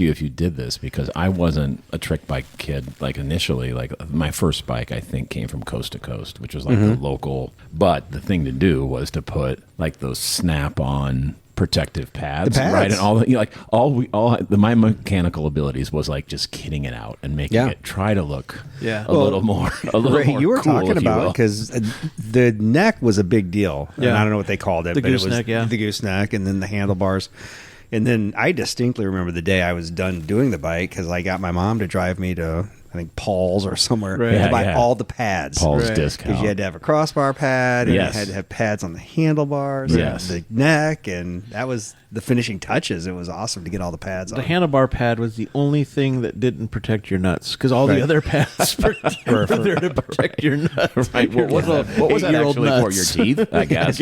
you if you did this, because I wasn't a trick bike kid. Like initially, like my first bike, I think came from Coast to Coast, which was like the local. But the thing to do was to put like those snap-on protective pads, right? And all the, my mechanical abilities was like just kidding it out and making it try to look a little more. You were cool, talking about because the neck was a big deal. Yeah. And I don't know what they called it, The but it was gooseneck, the gooseneck, and then the handlebars. And then I distinctly remember the day I was done doing the bike because I got my mom to drive me to, I think, Paul's or somewhere to buy all the pads. Paul's discount. Because you had to have a crossbar pad, and you had to have pads on the handlebars, and the neck, and that was the finishing touches. It was awesome to get all the pads on. The handlebar pad was the only thing that didn't protect your nuts, because all the other pads were there to protect your nuts. Right. What was that actually nuts. for? Your teeth, I guess.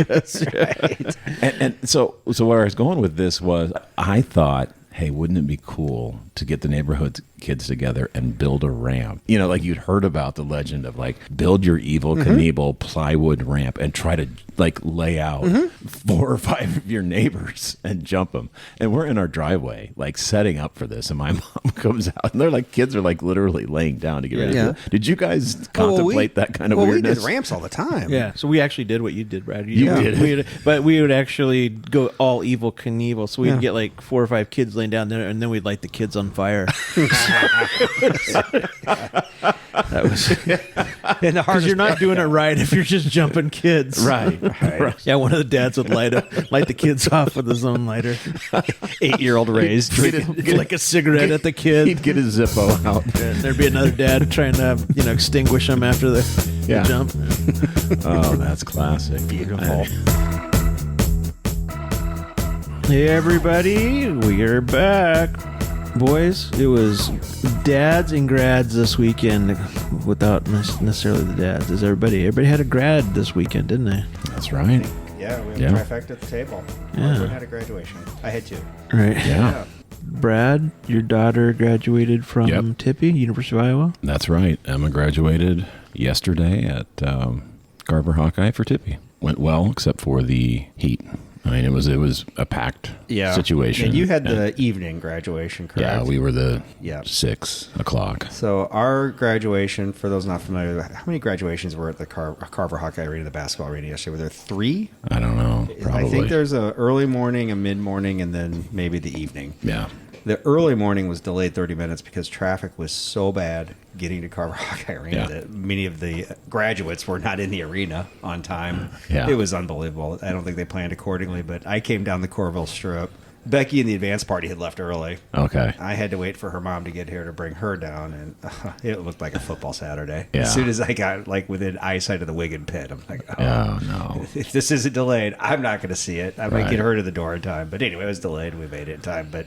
Right. And so where I was going with this was, I thought, hey, wouldn't it be cool to get the neighborhood kids together and build a ramp? You know, like you'd heard about the legend of like build your Evel Knievel plywood ramp and try to like lay out 4 or 5 of your neighbors and jump them. And we're in our driveway, like setting up for this. And my mom comes out and they're like, kids are like literally laying down to get ready. Yeah. Did you guys contemplate that kind of weirdness? We did ramps all the time. Yeah, so we actually did what you did, Brad. You did. But we would actually go all Evel Knievel. So we'd get like 4 or 5 kids laying down there, and then we'd light the kids on fire. That was because you're not doing it right if you're just jumping kids. Right. Yeah, one of the dads would light the kids off with his own lighter. 8-year-old raised. Like a cigarette at the kid. He'd get his Zippo out. And there'd be another dad trying to extinguish them after the jump. Oh, that's classic. Beautiful. Hey everybody, we are back. Boys, it was dads and grads this weekend without necessarily the dads. Everybody had a grad this weekend, didn't they? That's right. Yeah, we had a trifecta at the table. Yeah. Everyone had a graduation. I had 2. Right. Yeah. Brad, your daughter graduated from Tippy, University of Iowa. That's right. Emma graduated yesterday at Garber Hawkeye for Tippy. Went well, except for the heat. I mean, it was a packed situation. And you had the evening graduation, correct? Yeah, we were the 6 o'clock. So our graduation, for those not familiar, how many graduations were at the Carver Hawkeye Arena, the basketball arena yesterday? Were there 3? I don't know. Probably. I think there's a early morning, a mid-morning, and then maybe the evening. Yeah. The early morning was delayed 30 minutes because traffic was so bad getting to Carver Hawkeye Arena that many of the graduates were not in the arena on time. Yeah. It was unbelievable. I don't think they planned accordingly, but I came down the Corville Strip. Becky and the advance party had left early. Okay. I had to wait for her mom to get here to bring her down, and it looked like a football Saturday. Yeah. As soon as I got like within eyesight of the Wigan pit, I'm like, oh no. If this isn't delayed, I'm not going to see it. I might get her to the door in time. But anyway, it was delayed. We made it in time, but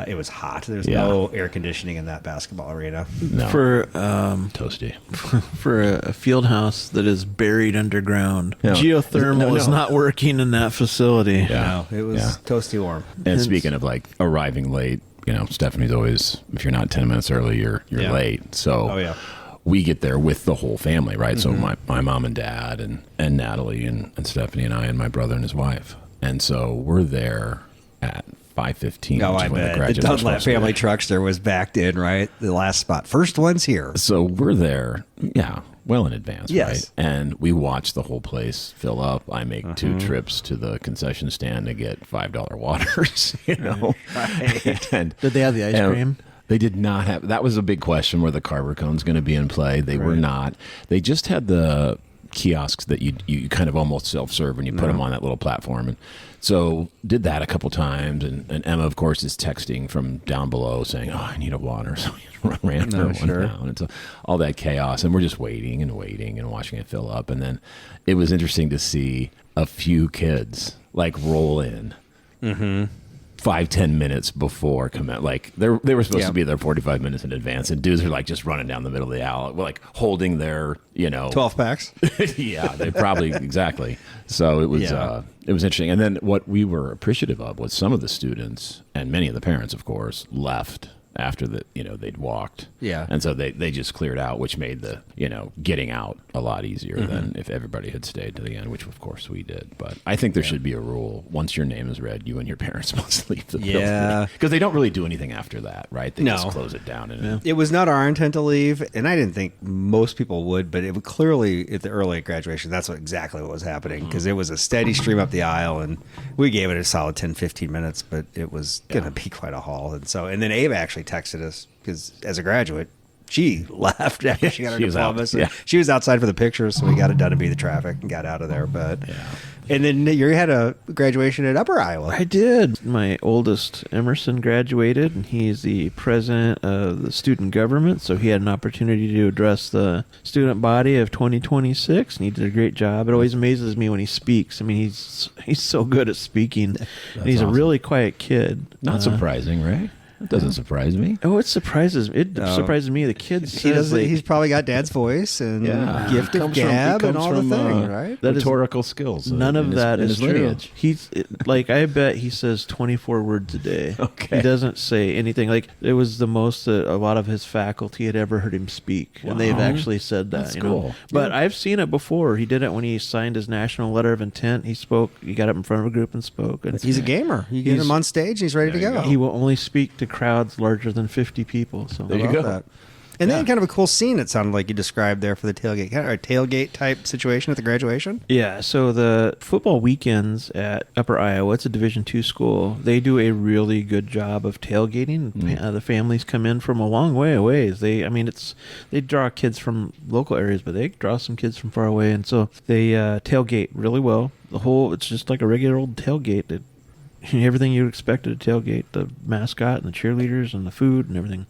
it was hot. There's no air conditioning in that basketball arena. No. For toasty. For a field house that is buried underground, geothermal is not working in that facility. Yeah. No, it was toasty warm. And speaking of like arriving late, Stephanie's always, if you're not 10 minutes early, you're late. So we get there with the whole family, right? So my mom and dad and Natalie and Stephanie and I and my brother and his wife. And so we're there at 5:15. Oh, I bet. The Dunlap family truckster was backed in, right? The last spot. First one's here. So we're there, well in advance, right? And we watch the whole place fill up. I make 2 trips to the concession stand to get $5 waters, Right. And did they have the ice cream? They did not have. That was a big question where the Carver cone's going to be in play. They were not. They just had the kiosks that you kind of almost self-serve when you put them on that little platform. And so did that a couple times. And Emma, of course, is texting from down below saying, oh, I need a water. So we ran her one down. And so all that chaos. And we're just waiting and watching it fill up. And then it was interesting to see a few kids like roll in 5-10 minutes before commit. Like they were supposed to be there 45 minutes in advance, and dudes are like just running down the middle of the alley, like holding their 12 packs. Yeah, they probably exactly. So it was interesting. And then what we were appreciative of was some of the students and many of the parents, of course, left after they'd walked. Yeah. And so they just cleared out, which made the, getting out a lot easier than if everybody had stayed to the end, which of course we did. But I think there should be a rule. Once your name is read, you and your parents must leave the building. Because they don't really do anything after that, right? They just close it down. It was not our intent to leave, and I didn't think most people would, but it would clearly, at the early graduation, that's exactly what was happening, because it was a steady stream up the aisle, and we gave it a solid 10, 15 minutes, but it was going to be quite a haul. And then Ava actually texted us, because as a graduate, she left after she got her diploma. So she was outside for the pictures, so we got it done to beat the traffic and got out of there. But and then you had a graduation at Upper Iowa. I did. My oldest, Emerson, graduated, and he's the president of the student government, so he had an opportunity to address the student body of 2026, and he did a great job. It always amazes me when he speaks. I mean, he's so good at speaking, and he's awesome. A really quiet kid. Not surprising, right? It doesn't surprise me. Oh, it surprises me. It surprises me. The kids. He's probably got Dad's voice and gift of gab and all the things, right? That rhetorical skills. None of that is true. Lineage. He's I bet he says 24 words a day. Okay. He doesn't say anything. Like, it was the most that a lot of his faculty had ever heard him speak, and they've actually said that. That's cool. Know? But I've seen it before. He did it when he signed his national letter of intent. He spoke. He got up in front of a group and spoke. And he's a gamer. You get him on stage, and he's ready to go. He will only speak to crowds larger than 50 people. So there you go. That. And then kind of a cool scene, it sounded like you described there for the tailgate. Kind of a tailgate type situation at the graduation? Yeah, so the football weekends at Upper Iowa, it's a Division II school, they do a really good job of tailgating. The families come in from a long way away. They draw kids from local areas, but they draw some kids from far away, and so they tailgate really well. It's just like a regular old tailgate. Everything you'd expect at a tailgate, the mascot and the cheerleaders and the food and everything.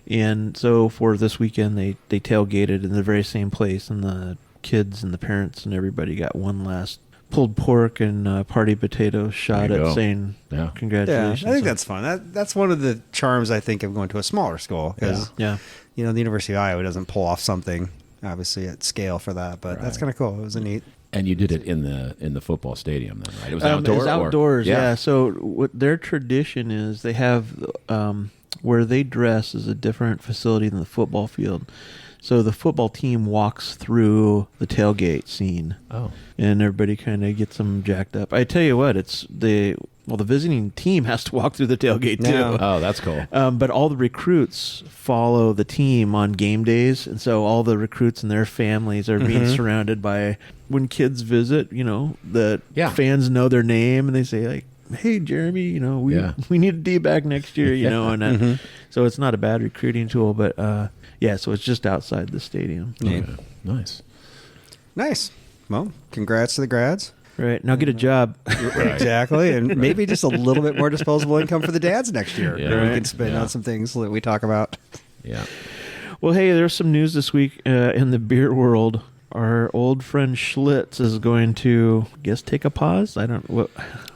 And so for this weekend, they tailgated in the very same place, and the kids and the parents and everybody got one last pulled pork and party potato shot at saying congratulations. Yeah, I think that's fun. That's one of the charms, I think, of going to a smaller school, because the University of Iowa doesn't pull off something, obviously, at scale for that, but that's kind of cool. It was a neat... And you did it in the football stadium, then, right? It was outdoors. It was outdoors, yeah. So what their tradition is, they have where they dress is a different facility than the football field. So the football team walks through the tailgate scene. Oh, and everybody kind of gets them jacked up. I tell you what, the visiting team has to walk through the tailgate too. Yeah. Oh, that's cool. But all the recruits follow the team on game days, and so all the recruits and their families are being surrounded by, when kids visit, the fans know their name, and they say, like, hey, Jeremy, we need a D-back next year, and so it's not a bad recruiting tool, but so it's just outside the stadium. Yeah. Nice. Well, congrats to the grads. Right. Now get a job. Right. Exactly. And maybe just a little bit more disposable income for the dads next year. Yeah. That we can spend on some things that we talk about. Yeah. Well, hey, there's some news this week in the beer world. Our old friend Schlitz is going to, take a pause.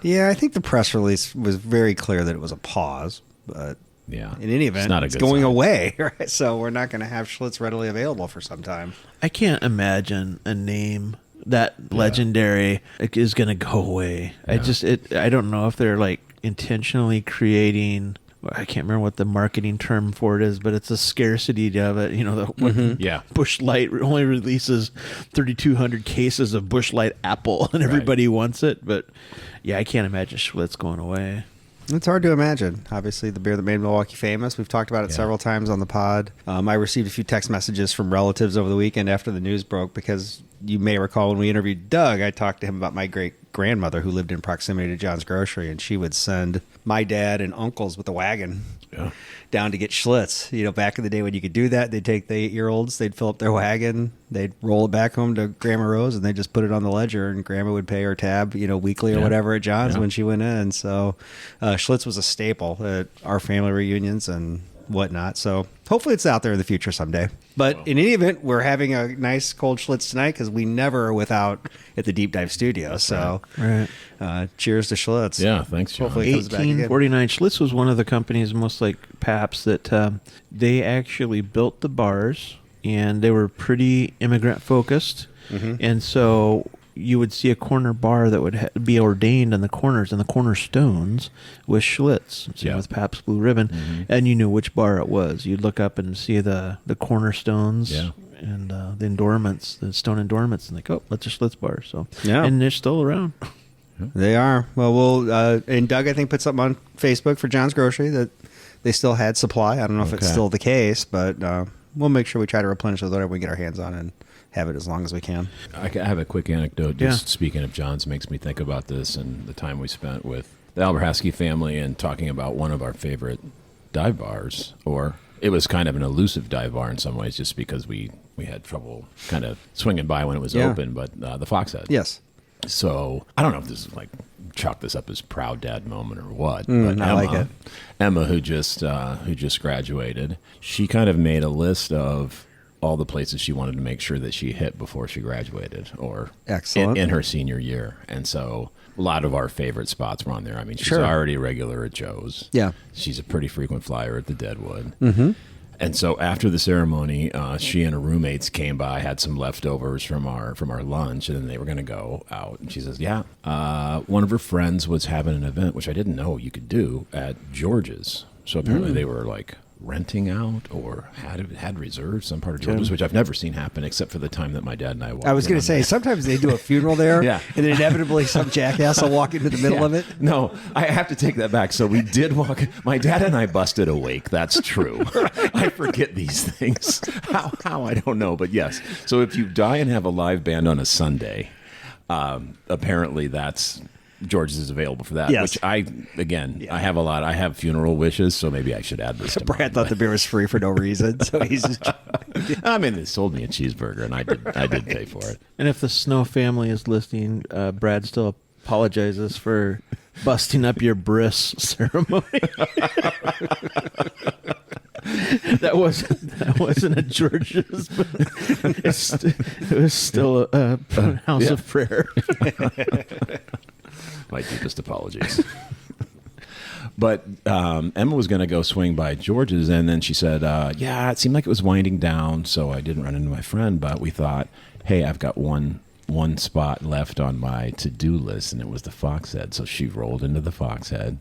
Yeah, I think the press release was very clear that it was a pause, but in any event, it's going away. Right? So we're not going to have Schlitz readily available for some time. I can't imagine a name that legendary is going to go away. Yeah. I don't know if they're like intentionally creating, I can't remember what the marketing term for it is, but it's a scarcity of it. Busch Light only releases 3,200 cases of Busch Light Apple, and everybody wants it. But I can't imagine Schlitz going away. It's hard to imagine. Obviously, the beer that made Milwaukee famous. We've talked about it several times on the pod. I received a few text messages from relatives over the weekend after the news broke, because you may recall when we interviewed Doug, I talked to him about my great-grandmother who lived in proximity to John's Grocery, and she would send my dad and uncles with a wagon down to get Schlitz. Back in the day when you could do that, they'd take the 8-year-olds, they'd fill up their wagon, they'd roll it back home to Grandma Rose, and they'd just put it on the ledger, and Grandma would pay her tab, weekly or whatever at John's when she went in. So Schlitz was a staple at our family reunions and whatnot. So hopefully it's out there in the future someday. But in any event, we're having a nice cold Schlitz tonight, because we never are without at the Deep Dive Studio. So cheers to Schlitz. Yeah, thanks, John. Hopefully it comes back again. 1849. Schlitz was one of the companies, most like Pabst, that they actually built the bars, and they were pretty immigrant focused. And so you would see a corner bar that would be ordained in the corners and the corner stones with Schlitz, same with Pabst Blue Ribbon, and you knew which bar it was. You'd look up and see the cornerstones and the endorments, the stone endorments, and like, oh, that's a Schlitz bar. So and they're still around. They are. Well, and Doug, I think, put something on Facebook for John's Grocery that they still had supply. I don't know if it's still the case, but we'll make sure we try to replenish whatever we get our hands on and have it as long as we can. I have a quick anecdote. Just speaking of John's makes me think about this and the time we spent with the Alberhaski family and talking about one of our favorite dive bars, or it was kind of an elusive dive bar in some ways just because we had trouble kind of swinging by when it was open, but the Foxhead. Yes. So I don't know if this is like chalk this up as proud dad moment or what, but I like it. Emma, who just graduated, she kind of made a list of all the places she wanted to make sure that she hit before she graduated, or in her senior year, and so a lot of our favorite spots were on there. I mean, she's already a regular at Joe's. Yeah, she's a pretty frequent flyer at the Deadwood. And so after the ceremony, she and her roommates came by, had some leftovers from our lunch, and then they were going to go out. And she says, one of her friends was having an event, which I didn't know you could do, at George's. So apparently they were like renting out or had reserved some part of George's, which I've never seen happen except for the time that my dad and I walked. I was going to say, sometimes they do a funeral there, and then inevitably some jackass will walk into the middle of it. No, I have to take that back. So we did walk. My dad and I busted awake. That's true. I forget these things. How I don't know, but yes. So if you die and have a live band on a Sunday, apparently that's George's is available for that. Which I have a lot. I have funeral wishes, so maybe I should add this to Brad thought the beer was free for no reason, so he's just... I mean, they sold me a cheeseburger, and I did pay for it. And if the Snow family is listening, Brad still apologizes for busting up your bris ceremony. That wasn't a George's, but it was still a house of prayer. My deepest apologies. But Emma was going to go swing by George's, and then she said, it seemed like it was winding down, so I didn't run into my friend, but we thought, hey, I've got one spot left on my to-do list, and it was the Foxhead. So she rolled into the Foxhead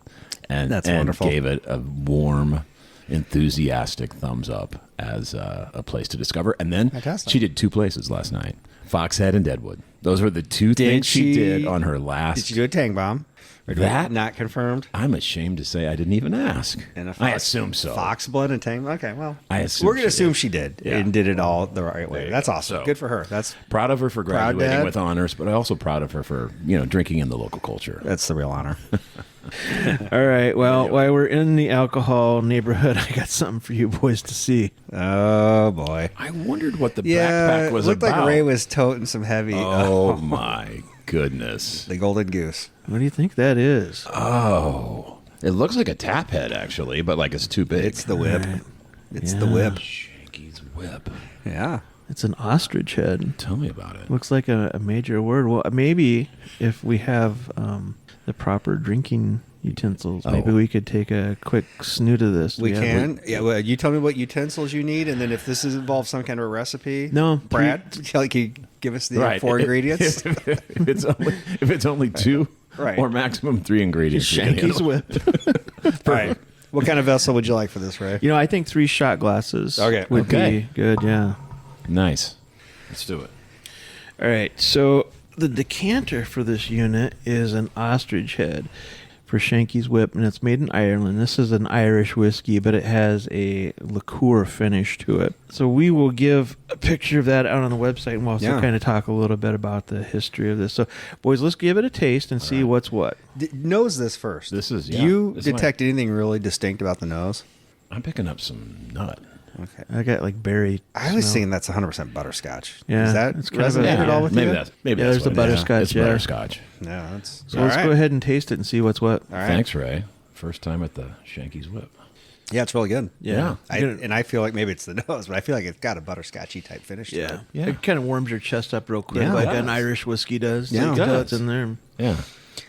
and wonderful. Gave it a warm, enthusiastic thumbs up as a place to discover. And then she did 2 places last night, Foxhead and Deadwood. Those were the 2 things she did on her last. Did she do a tang bomb? Or that not confirmed? I'm ashamed to say I didn't even ask. I assume so. Foxblood and tang. Okay, well, we're going to assume she did and did it all the right way. That's awesome. So, good for her. That's proud of her for graduating with honors, but also proud of her for drinking in the local culture. That's the real honor. All right. Well, while we're in the alcohol neighborhood, I got something for you boys to see. Oh boy! I wondered what the backpack was looked about. Like Ray was toting some heavy. Oh my goodness! The Golden Goose. What do you think that is? Oh, it looks like a tap head actually, but like it's too big. It's the whip. Right. It's the whip. Shanky's whip. Yeah. It's an ostrich head. Tell me about it. Looks like a major word. Well, maybe if we have the proper drinking utensils, maybe we could take a quick snoot of this. We can. Well, you tell me what utensils you need, and then if this involves some kind of a recipe. No, Brad, can you give us the 4 ingredients? if it's only 2, or maximum 3 ingredients. Shanky's whip. All right. What kind of vessel would you like for this, Ray? I think 3 shot glasses. Would be good. Yeah. Nice. Let's do it. All right. So the decanter for this unit is an ostrich head for Shanky's Whip, and it's made in Ireland. This is an Irish whiskey, but it has a liqueur finish to it. So we will give a picture of that out on the website, and we'll also kind of talk a little bit about the history of this. So, boys, let's give it a taste and see what's what. Nose this first. This is, Do you detect anything really distinct about the nose? I'm picking up some nut. Okay. I got like berry. I was thinking that's 100% butterscotch. Yeah. Is that resonate at all with maybe you? That's there's the butterscotch. It's butterscotch. Yeah. That's So let's go ahead and taste it and see what's what. All right. Thanks, Ray. First time at the Shanky's Whip. Yeah, it's really good. Yeah. I feel like maybe it's the nose, but I feel like it's got a butterscotchy type finish to it. Yeah. It kind of warms your chest up real quick, like an Irish whiskey does. Yeah, You it can tell does. it's in there. Yeah.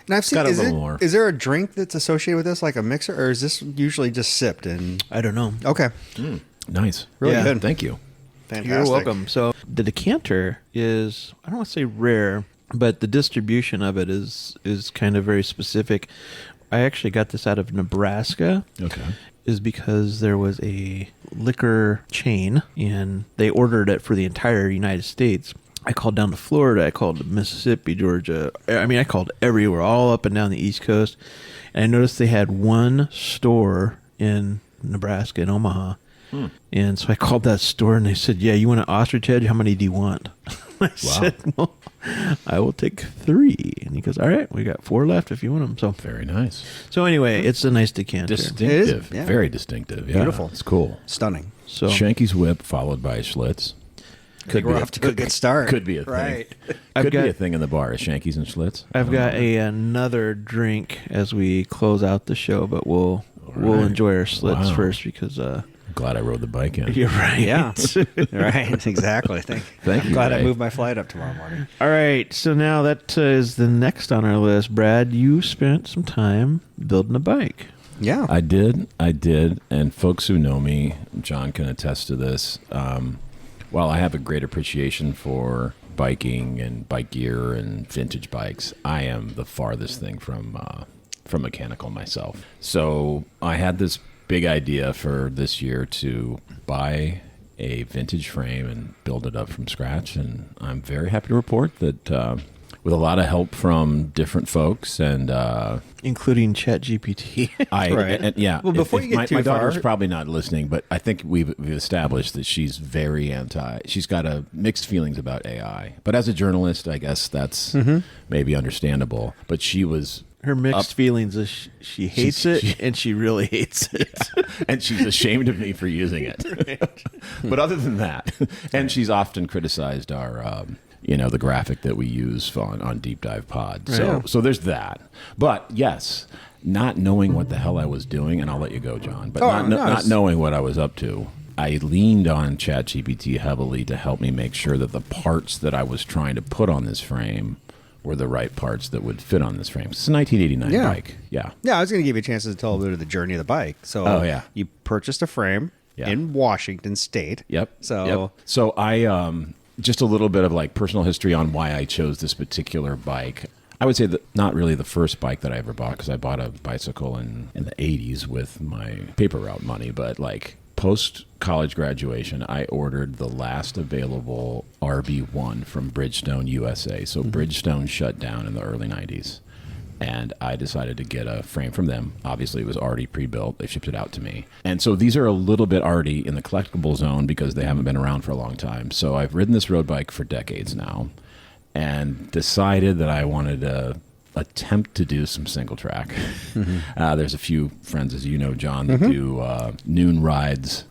And I've seen, got a little more. Is there a drink that's associated with this, like a mixer, or is this usually just sipped? And I don't know. okay, Nice. really good. Thank you. Fantastic. You're welcome. So the decanter is, I don't want to say rare, but the distribution of it is kind of very specific. I actually got this out of Nebraska. Okay. Is because there was a liquor chain and they ordered it for the entire United States. I called down to Florida. I called Mississippi, Georgia. I mean, I called everywhere, all up and down the East Coast. And I noticed they had one store in Nebraska, in Omaha. And so I called that store and they said, yeah, you want an ostrich head? How many do you want? I said, well, I will take 3. And he goes, all right, we got 4 left if you want them. So Very nice. So anyway, it's a nice decanter. Distinctive. It is, yeah. Very distinctive. Yeah. Beautiful. It's cool. Stunning. So Shanky's Whip followed by Schlitz. We're off to a good start. Could be a thing. Right. Could be a thing in the bar, is Shanky's and Schlitz. I've got another drink as we close out the show, but we'll enjoy our Schlitz first because Glad I rode the bike in. you're right. Yeah. Right. Exactly. Thank you. Glad I Ray. moved my flight up tomorrow morning. All right, so now that is the next on our list. Brad, you spent some time building a bike. Yeah. I did, and folks who know me, John can attest to this. While I have a great appreciation for biking and bike gear and vintage bikes, I am the farthest thing from mechanical myself. So I had this big idea for this year to buy a vintage frame and build it up from scratch, and I'm very happy to report that with a lot of help from different folks and Including ChatGPT. Right. and yeah. Well, before you get my, too my daughter's far- probably not listening, but I think we've established that she's very anti. She's got a mixed feelings about AI, but as a journalist, I guess that's maybe understandable. But she was. Her mixed feelings is she hates it and she really hates it. And she's ashamed of me for using it. But other than that, and she's often criticized our, the graphic that we use on Deep Dive Pod. So there's that. But yes, not knowing what the hell I was doing, and I'll let you go, John, but not knowing what I was up to, I leaned on ChatGPT heavily to help me make sure that the parts that I was trying to put on this frame were the right parts that would fit on this frame. It's a 1989 bike. Yeah. Yeah, I was going to give you a chance to tell a bit of the journey of the bike. So you purchased a frame in Washington State. Yep. So I just a little bit of like personal history on why I chose this particular bike. I would say that not really the first bike that I ever bought, because I bought a bicycle in the 80s with my paper route money, but like post-college graduation, I ordered the last available RB1 from Bridgestone USA. So Bridgestone shut down in the early 90s. And I decided to get a frame from them. Obviously, it was already pre-built. They shipped it out to me. And so these are a little bit already in the collectible zone because they haven't been around for a long time. So I've ridden this road bike for decades now and decided that I wanted to attempt to do some single track. There's a few friends, as you know, John, that do noon rides,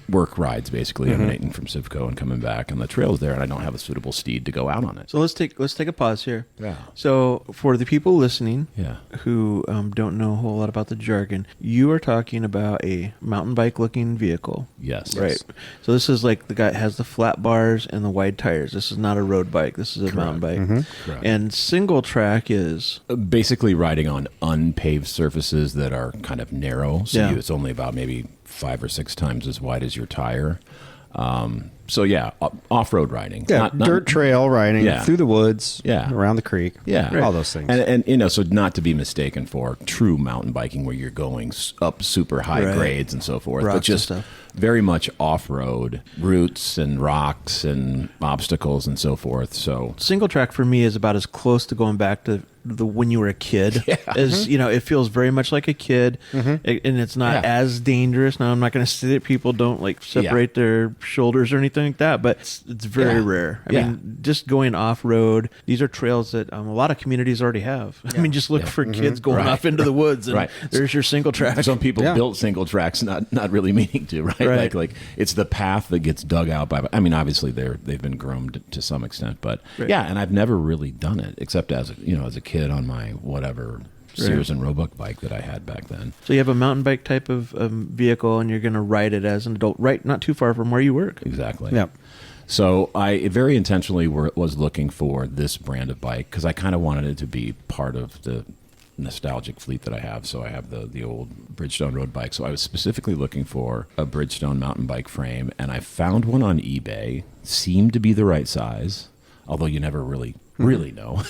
work rides, basically, emanating from Civco and coming back, and the trail's there, and I don't have a suitable steed to go out on it. So let's take a pause here. Yeah. So for the people listening, Yeah. who don't know a whole lot about the jargon, you are talking about a mountain bike looking vehicle. Yes. Right. So this is like the guy that has the flat bars and the wide tires. This is not a road bike. This is a mountain bike. Correct. And single track is Basically riding on unpaved surfaces that are kind of narrow, so Yeah. it's only about maybe 5 or 6 times as wide as your tire. So yeah, off-road riding. yeah, Not- dirt trail riding Yeah. through the woods, Yeah. around the creek, Yeah. all those things. And so not to be mistaken for true mountain biking where you're going up super high Right. grades and so forth, Rocks but and just stuff. very much off-road roots and rocks and obstacles and so forth. So single track for me is about as close to going back to the when you were a kid as it feels very much like a kid, and it's not as dangerous. Now I'm not going to say that people don't like separate their shoulders or anything like that, but it's very rare. I mean, just going off road, these are trails that a lot of communities already have. I mean, just look for kids going Right. off into the woods, and Right. there's your single track. some people built single tracks, not really meaning to, right? Like it's the path that gets dug out by. I mean, obviously they've been groomed to some extent, but and I've never really done it except as a kid on my whatever Sears and Roebuck bike that I had back then. So you have a mountain bike type of vehicle, and you're going to ride it as an adult, right? Not too far from where you work. Exactly. Yep. So I very intentionally was looking for this brand of bike because I kind of wanted it to be part of the nostalgic fleet that I have. So I have the old Bridgestone road bike. So I was specifically looking for a Bridgestone mountain bike frame, and I found one on eBay. Seemed to be the right size, although you never really Really, no.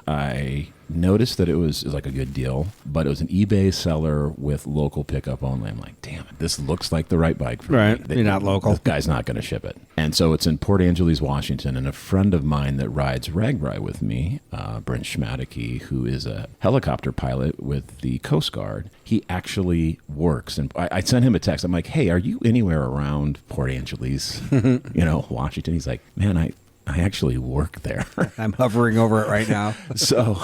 I noticed that it was like a good deal, but it was an eBay seller with local pickup only. I'm like, damn it, this looks like the right bike for Right. me. You're not local. The guy's not going to ship it. And so it's in Port Angeles, Washington, and a friend of mine that rides Ragbri with me, Brent Schmadeke, who is a helicopter pilot with the Coast Guard, he actually works. And I sent him a text. I'm like, hey, are you anywhere around Port Angeles, Washington? He's like, man, I actually work there. I'm hovering over it right now. So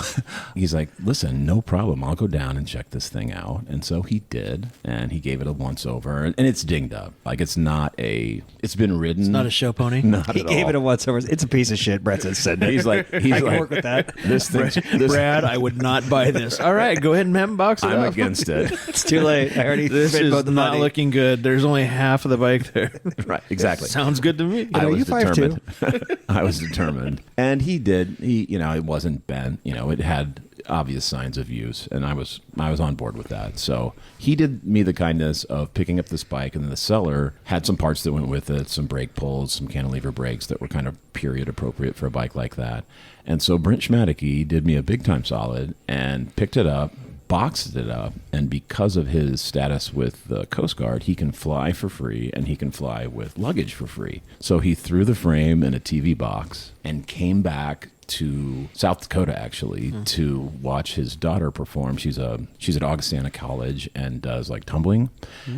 he's like, listen, no problem. I'll go down and check this thing out. And so he did, and he gave it a once over, and it's dinged up. Like, it's been ridden. It's not a show pony. Not He at gave all. it a once over. It's a piece of shit. Brett said, send it. He's like, I can work with that. This thing's, Brad, I would not buy this. All right, go ahead and have him box it I'm up. against it. It's too late. I already This spent is both the not money. looking good. There's only half of the bike there. Right, exactly. Sounds good to me. I know, was you 5'2". determined. I was determined. And he did. It wasn't bent. It had obvious signs of use, and I was on board with that. So he did me the kindness of picking up this bike, and then the seller had some parts that went with it, some brake pulls, some cantilever brakes that were kind of period appropriate for a bike like that. And so Brent Schmadeke did me a big time solid and picked it up, boxed it up, and because of his status with the Coast Guard, he can fly for free and he can fly with luggage for free. So he threw the frame in a TV box and came back to South Dakota actually to watch his daughter perform. She's at Augustana College and does like tumbling.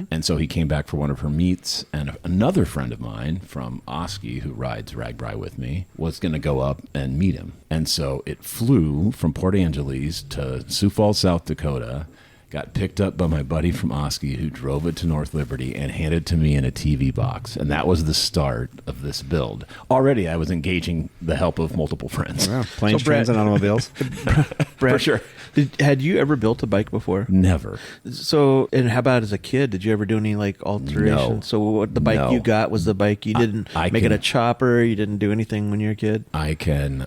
And so he came back for one of her meets, and another friend of mine from Oski who rides Ragbri with me was going to go up and meet him. And so it flew from Port Angeles to Sioux Falls, South Dakota, got picked up by my buddy from Oski who drove it to North Liberty and handed it to me in a TV box. And that was the start of this build. Already I was engaging the help of multiple friends. Wow. Planes, So, Brett- trains, and automobiles. Brad, For sure. Had you ever built a bike before? Never. So, and how about as a kid? Did you ever do any like alterations? No. So, what the bike No. you got was the bike you didn't I make it can- a chopper. You didn't do anything when you were a kid. I can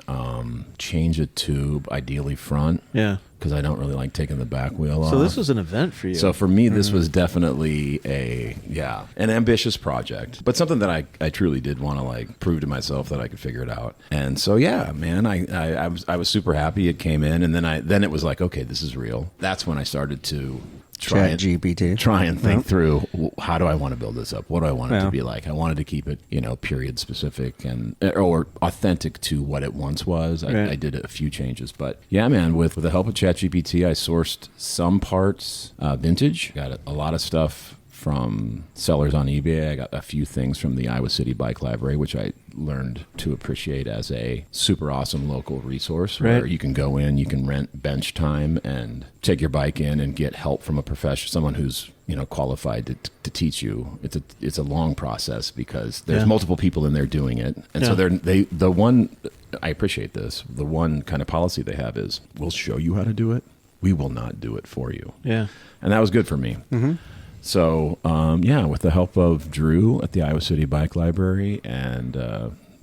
change a tube, ideally front, Yeah. because I don't really like taking the back wheel off. So this was an event for you. So for me, this was definitely an ambitious project, but something that I truly did want to like prove to myself that I could figure it out. And so, yeah, man, I was super happy it came in, and then it was like, okay, this is real. That's when I started to try and think through, how do I want to build this up? What do I want it to be like? I wanted to keep it, period specific or authentic to what it once was. I did a few changes, but yeah, man, with the help of ChatGPT, I sourced some parts vintage, got a lot of stuff from sellers on eBay. I got a few things from the Iowa City Bike Library, which I learned to appreciate as a super awesome local resource where you can go in, you can rent bench time and take your bike in and get help from a professional, someone who's qualified to teach you. It's a long process because there's multiple people in there doing it, and so the one I appreciate this. The one kind of policy they have is, we'll show you how to do it. We will not do it for you. Yeah. And that was good for me. Mm-hmm. So, with the help of Drew at the Iowa City Bike Library and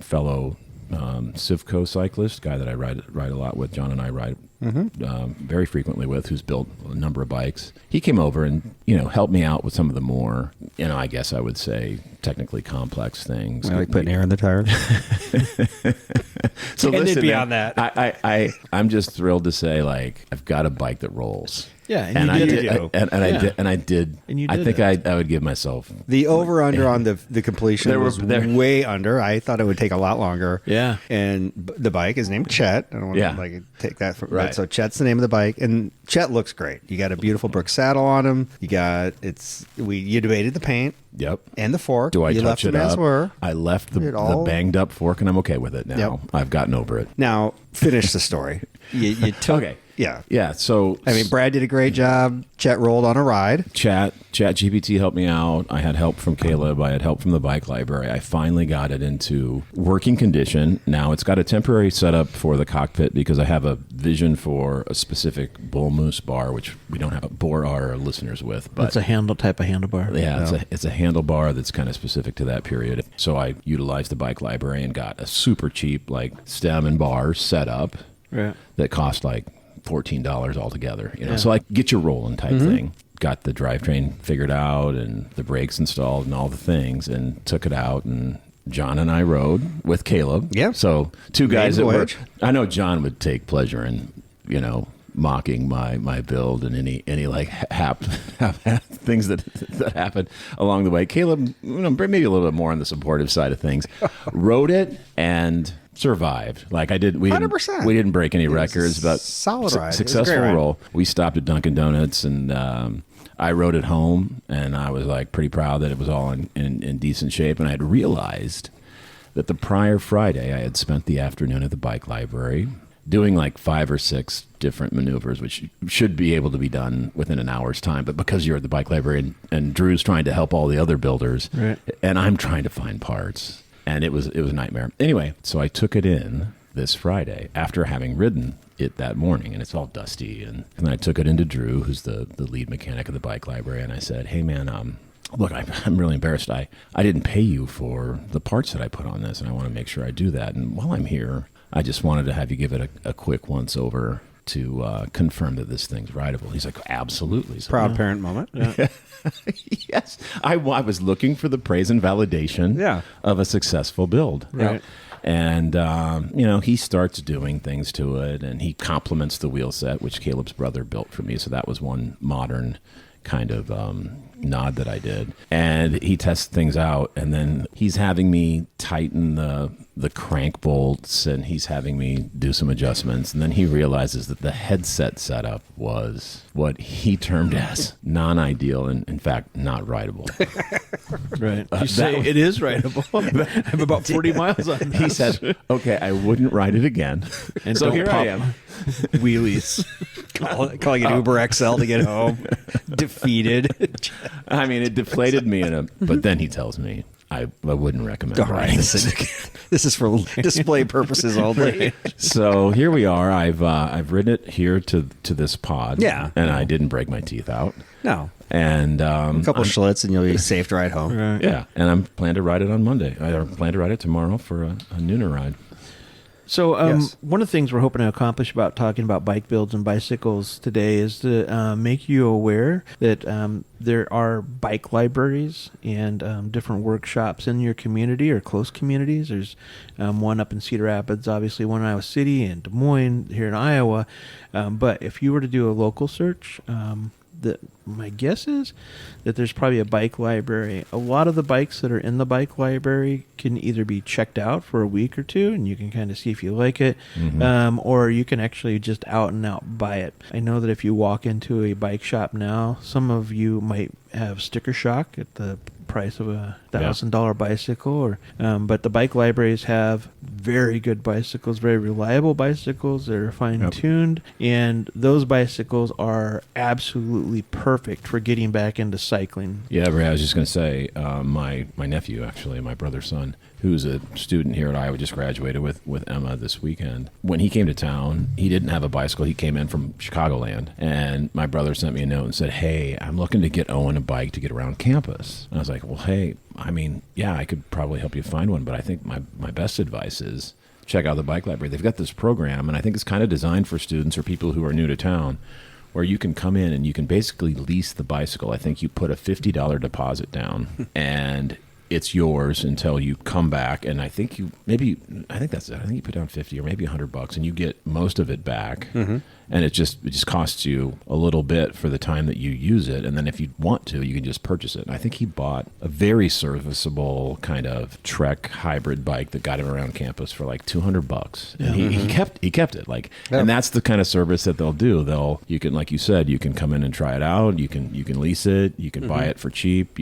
fellow Civco cyclist, guy that I ride a lot with, John and I ride very frequently with, who's built a number of bikes. He came over and, helped me out with some of the more, I guess I would say technically complex things. Like putting air in the tires. So And then listen, beyond man, that. I'm just thrilled to say, like, I've got a bike that rolls. Yeah, and And you I did did, it. I did. And you I did think it. I would give myself. The over-under on the completion There were- was there- way under. I thought it would take a lot longer. Yeah. And the bike is named Chet. I don't want Yeah. to take that from Right. So Chet's the name of the bike, and Chet looks great. You got a beautiful Brooks saddle on him. You debated the paint Yep. and the fork. Do I you touch left it them as up? were. I left It the all- banged up fork, and I'm okay with it now. Yep. I've gotten over it. Now finish the story. You took. Okay. Yeah. Yeah. So I mean, Brad did a great job. Chet rolled on a ride. Chat GPT helped me out. I had help from Caleb. I had help from the bike library. I finally got it into working condition. Now it's got a temporary setup for the cockpit because I have a vision for a specific bull moose bar, which we don't have to bore our listeners with. But It's a type of handlebar. yeah, it's a handlebar that's kind of specific to that period. So I utilized the bike library and got a super cheap like stem and bars set up Right. that cost like $14 altogether. So like get your rolling type thing. Got the drivetrain figured out and the brakes installed and all the things, and took it out and John and I rode with Caleb. Yeah. So two guys that were. voyage. I know John would take pleasure in, mocking my build and any like things that happened along the way. Caleb, maybe a little bit more on the supportive side of things, rode it and survived. Like I did, we 100%. We didn't break any records, but solid ride. Successful roll. We stopped at Dunkin' Donuts and I rode it home, and I was like pretty proud that it was all in decent shape. And I had realized that the prior Friday I had spent the afternoon at the bike library doing like 5 or 6 different maneuvers, which should be able to be done within an hour's time. But because you're at the bike library and Drew's trying to help all the other builders, right, and I'm trying to find parts, and it was a nightmare. Anyway, so I took it in this Friday after having ridden it that morning, and it's all dusty. And I took it into Drew, who's the lead mechanic of the bike library, and I said, hey, man, look, I'm really embarrassed. I didn't pay you for the parts that I put on this, and I want to make sure I do that. And while I'm here, I just wanted to have you give it a quick once-over to confirm that this thing's rideable. He's like, absolutely. So, Proud parent moment. Yeah. Yes. I was looking for the praise and validation of a successful build. Right. And, he starts doing things to it, and he compliments the wheel set, which Caleb's brother built for me. So that was one modern kind of nod that I did. And he tests things out, and then he's having me tighten the crank bolts, and he's having me do some adjustments. And then he realizes that the headset setup was what he termed as non-ideal and, in fact, not rideable. Right. You say it is rideable. I'm about 40 miles on this. He said, okay, I wouldn't ride it again. And so don't here pop I am. wheelies. Calling it Uber XL to get home. Defeated. I mean, it deflated me but then he tells me I wouldn't recommend riding this again. This is for display purposes only. So here we are. I've ridden it here to this pod. Yeah. And I didn't break my teeth out. No. And a couple Schlitz and you'll be safe to ride home. Right. Yeah. And I'm planning to ride it on Monday. I plan to ride it tomorrow for a nooner ride. So Yes. one of the things we're hoping to accomplish about talking about bike builds and bicycles today is to make you aware that there are bike libraries and different workshops in your community or close communities. There's one up in Cedar Rapids, obviously one in Iowa City, and Des Moines here in Iowa. But if you were to do a local search, my guess is that there's probably a bike library. A lot of the bikes that are in the bike library can either be checked out for a week or two, and you can kind of see if you like it, or you can actually just out and out buy it. I know that if you walk into a bike shop now, some of you might have sticker shock at the price of a $1,000 bicycle, but the bike libraries have very good bicycles, very reliable bicycles that are fine-tuned, and those bicycles are absolutely perfect for getting back into cycling. Yeah, Ray, I was just going to say, my nephew, actually, my brother's son, who's a student here at Iowa, just graduated with Emma this weekend. When he came to town, he didn't have a bicycle. He came in from Chicagoland, and my brother sent me a note and said, hey, I'm looking to get Owen a bike to get around campus. And I was like, well, hey, I mean, yeah, I could probably help you find one, but I think my best advice is check out the bike library. They've got this program, and I think it's kind of designed for students or people who are new to town, where you can come in and you can basically lease the bicycle. I think you put a $50 deposit down, and it's yours until you come back. And I think you put down 50 or maybe $100, and you get most of it back. And it just costs you a little bit for the time that you use it. And then if you want to, you can just purchase it. And I think he bought a very serviceable kind of Trek hybrid bike that got him around campus for like $200. And he kept it. And that's the kind of service that they'll do. You can, like you said, you can come in and try it out. You can lease it. You can buy it for cheap.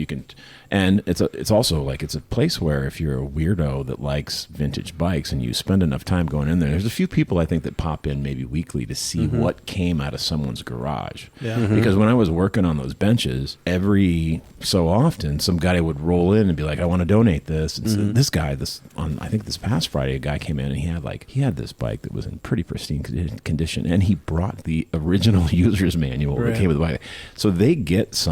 And it's also like it's a place where if you're a weirdo that likes vintage bikes and you spend enough time going in there's a few people I think that pop in maybe weekly to see what came out of someone's garage. Because when I was working on those benches, every so often some guy would roll in and be like, I want to donate this. And so this guy, I think this past Friday, a guy came in and he had this bike that was in pretty pristine condition, and he brought the original user's manual that came with the bike. So they get it's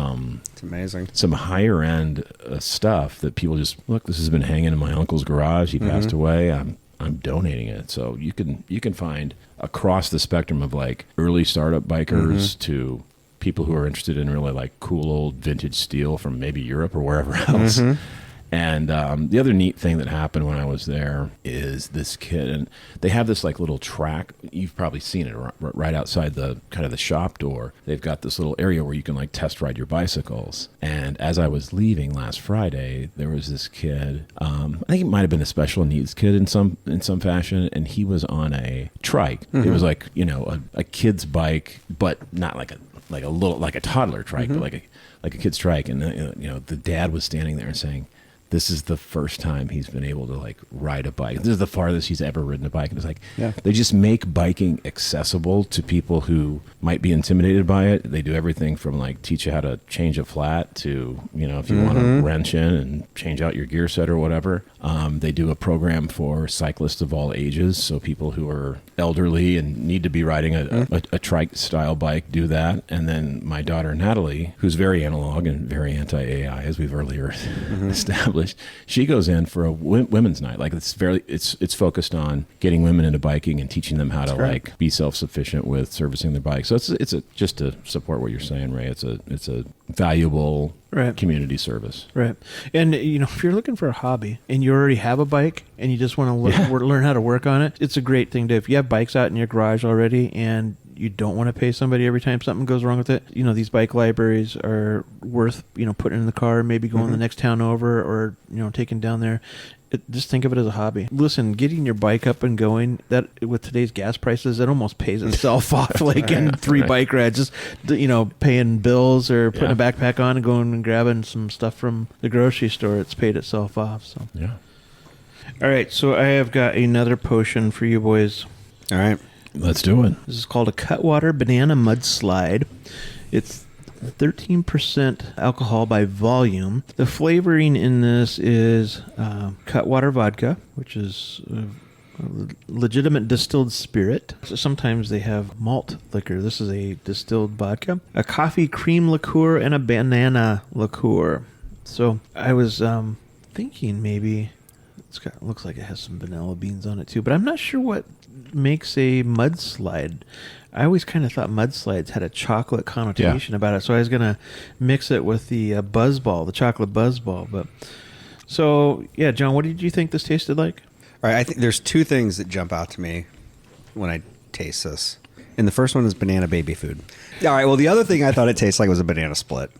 amazing. Some higher end stuff that people just look. This has been hanging in my uncle's garage. He passed away. I'm donating it. So you can find across the spectrum of like early startup bikers to people who are interested in really like cool old vintage steel from maybe Europe or wherever else. And the other neat thing that happened when I was there is this kid, and they have this like little track. You've probably seen it right outside the kind of the shop door. They've got this little area where you can like test ride your bicycles. And as I was leaving last Friday, there was this kid. I think it might have been a special needs kid in some fashion, and he was on a trike. It was like a kid's bike, but not like a toddler trike, but like a kid's trike. And the dad was standing there and saying, this is the first time he's been able to like ride a bike. This is the farthest he's ever ridden a bike. And it's like, they just make biking accessible to people who might be intimidated by it. They do everything from like teach you how to change a flat to, if you want to wrench in and change out your gear set or whatever. They do a program for cyclists of all ages. So people who are elderly and need to be riding a trike style bike do that. And then my daughter, Natalie, who's very analog and very anti-AI, as we've earlier established, she goes in for a women's night. Like it's focused on getting women into biking and teaching them how to like be self-sufficient with servicing their bikes. So it's just to support what you're saying, Ray. It's a valuable community service. Right. And if you're looking for a hobby and you already have a bike and you just want to learn how to work on it, it's a great thing to. If you have bikes out in your garage already and you don't want to pay somebody every time something goes wrong with it, these bike libraries are worth putting in the car, maybe going the next town over, or taking down there. Just think of it as a hobby. Listen, getting your bike up and going, that with today's gas prices, it almost pays itself off. Like in 3 bike rides, just paying bills or putting a backpack on and going and grabbing some stuff from the grocery store. It's paid itself off. So all right, so I have got another potion for you boys. All right, let's do it. This is called a Cutwater Banana Mudslide. It's 13% alcohol by volume. The flavoring in this is Cutwater vodka, which is legitimate distilled spirit. So sometimes they have malt liquor. This is a distilled vodka. A coffee cream liqueur and a banana liqueur. So I was thinking maybe looks like it has some vanilla beans on it too, but I'm not sure what makes a mudslide. I always kind of thought mudslides had a chocolate connotation about it, so I was going to mix it with the buzzball, the chocolate buzzball. But so, John, what did you think this tasted like? All right, I think there's 2 things that jump out to me when I taste this. And the first one is banana baby food. All right, well, the other thing I thought it tasted like was a banana split,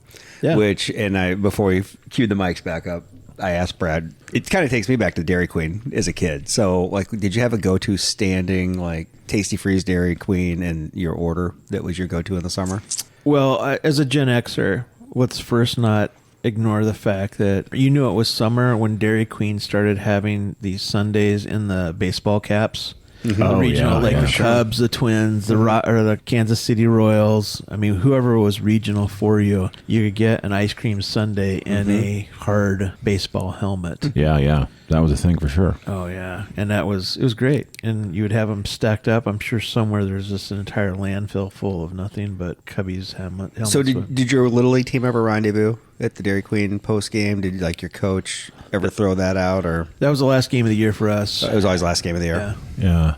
before we cued the mics back up, I asked Brad, it kind of takes me back to Dairy Queen as a kid. So, like, did you have a go-to standing, like, Tasty Freeze Dairy Queen in your order that was your go-to in the summer? Well, as a Gen Xer, let's first not ignore the fact that you knew it was summer when Dairy Queen started having these sundaes in the baseball caps. Regional, the Cubs, the Twins, the Kansas City Royals. I mean, whoever was regional for you, you could get an ice cream sundae and a hard baseball helmet. Yeah, that was a thing for sure. Oh yeah, and it was great. And you would have them stacked up. I'm sure somewhere there's just an entire landfill full of nothing but Cubbies helmets. So did your Little League team ever rendezvous at the Dairy Queen post game? Did your coach ever throw that out? Or that was the last game of the year for us. It was always the last game of the year. Yeah.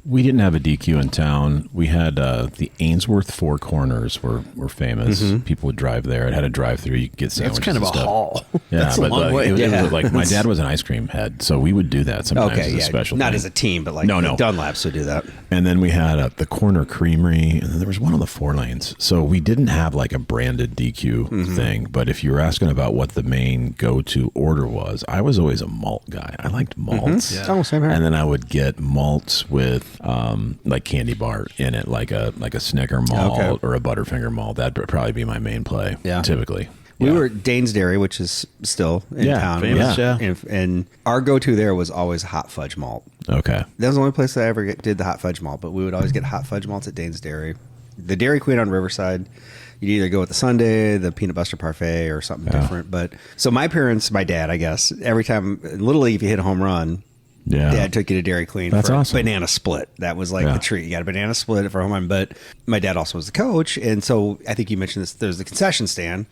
We didn't have a DQ in town. We had the Ainsworth Four Corners were famous. People would drive there. It had a drive-through. You could get sandwiches. It's kind of a haul. Yeah, that's a long way. It was like my dad was an ice cream head, so we would do that sometimes as a special not thing. as a team, but like Dunlaps would do that. And then we had the Corner Creamery, and then there was one on the 4 lanes. So we didn't have like a branded DQ thing, but if you were asking about what the main go-to order was, I was always a malt guy. I liked malts. Oh, same here. And then I would get malts with like candy bar in it, like a Snicker malt or a Butterfinger malt. That'd probably be my main play. Typically. We were at Dane's Dairy, which is still in town. Famous, and our go-to there was always hot fudge malt. Okay. That was the only place I ever did the hot fudge malt, but we would always get hot fudge malts at Dane's Dairy. The Dairy Queen on Riverside, you'd either go with the sundae, the peanut butter parfait, or something different. But so my dad, I guess, every time, Little League, if you hit a home run, Dad took you to Dairy Queen for a banana split. That was like the treat. You got a banana split for home run. But my dad also was the coach. And so I think you mentioned this. There's the concession stand.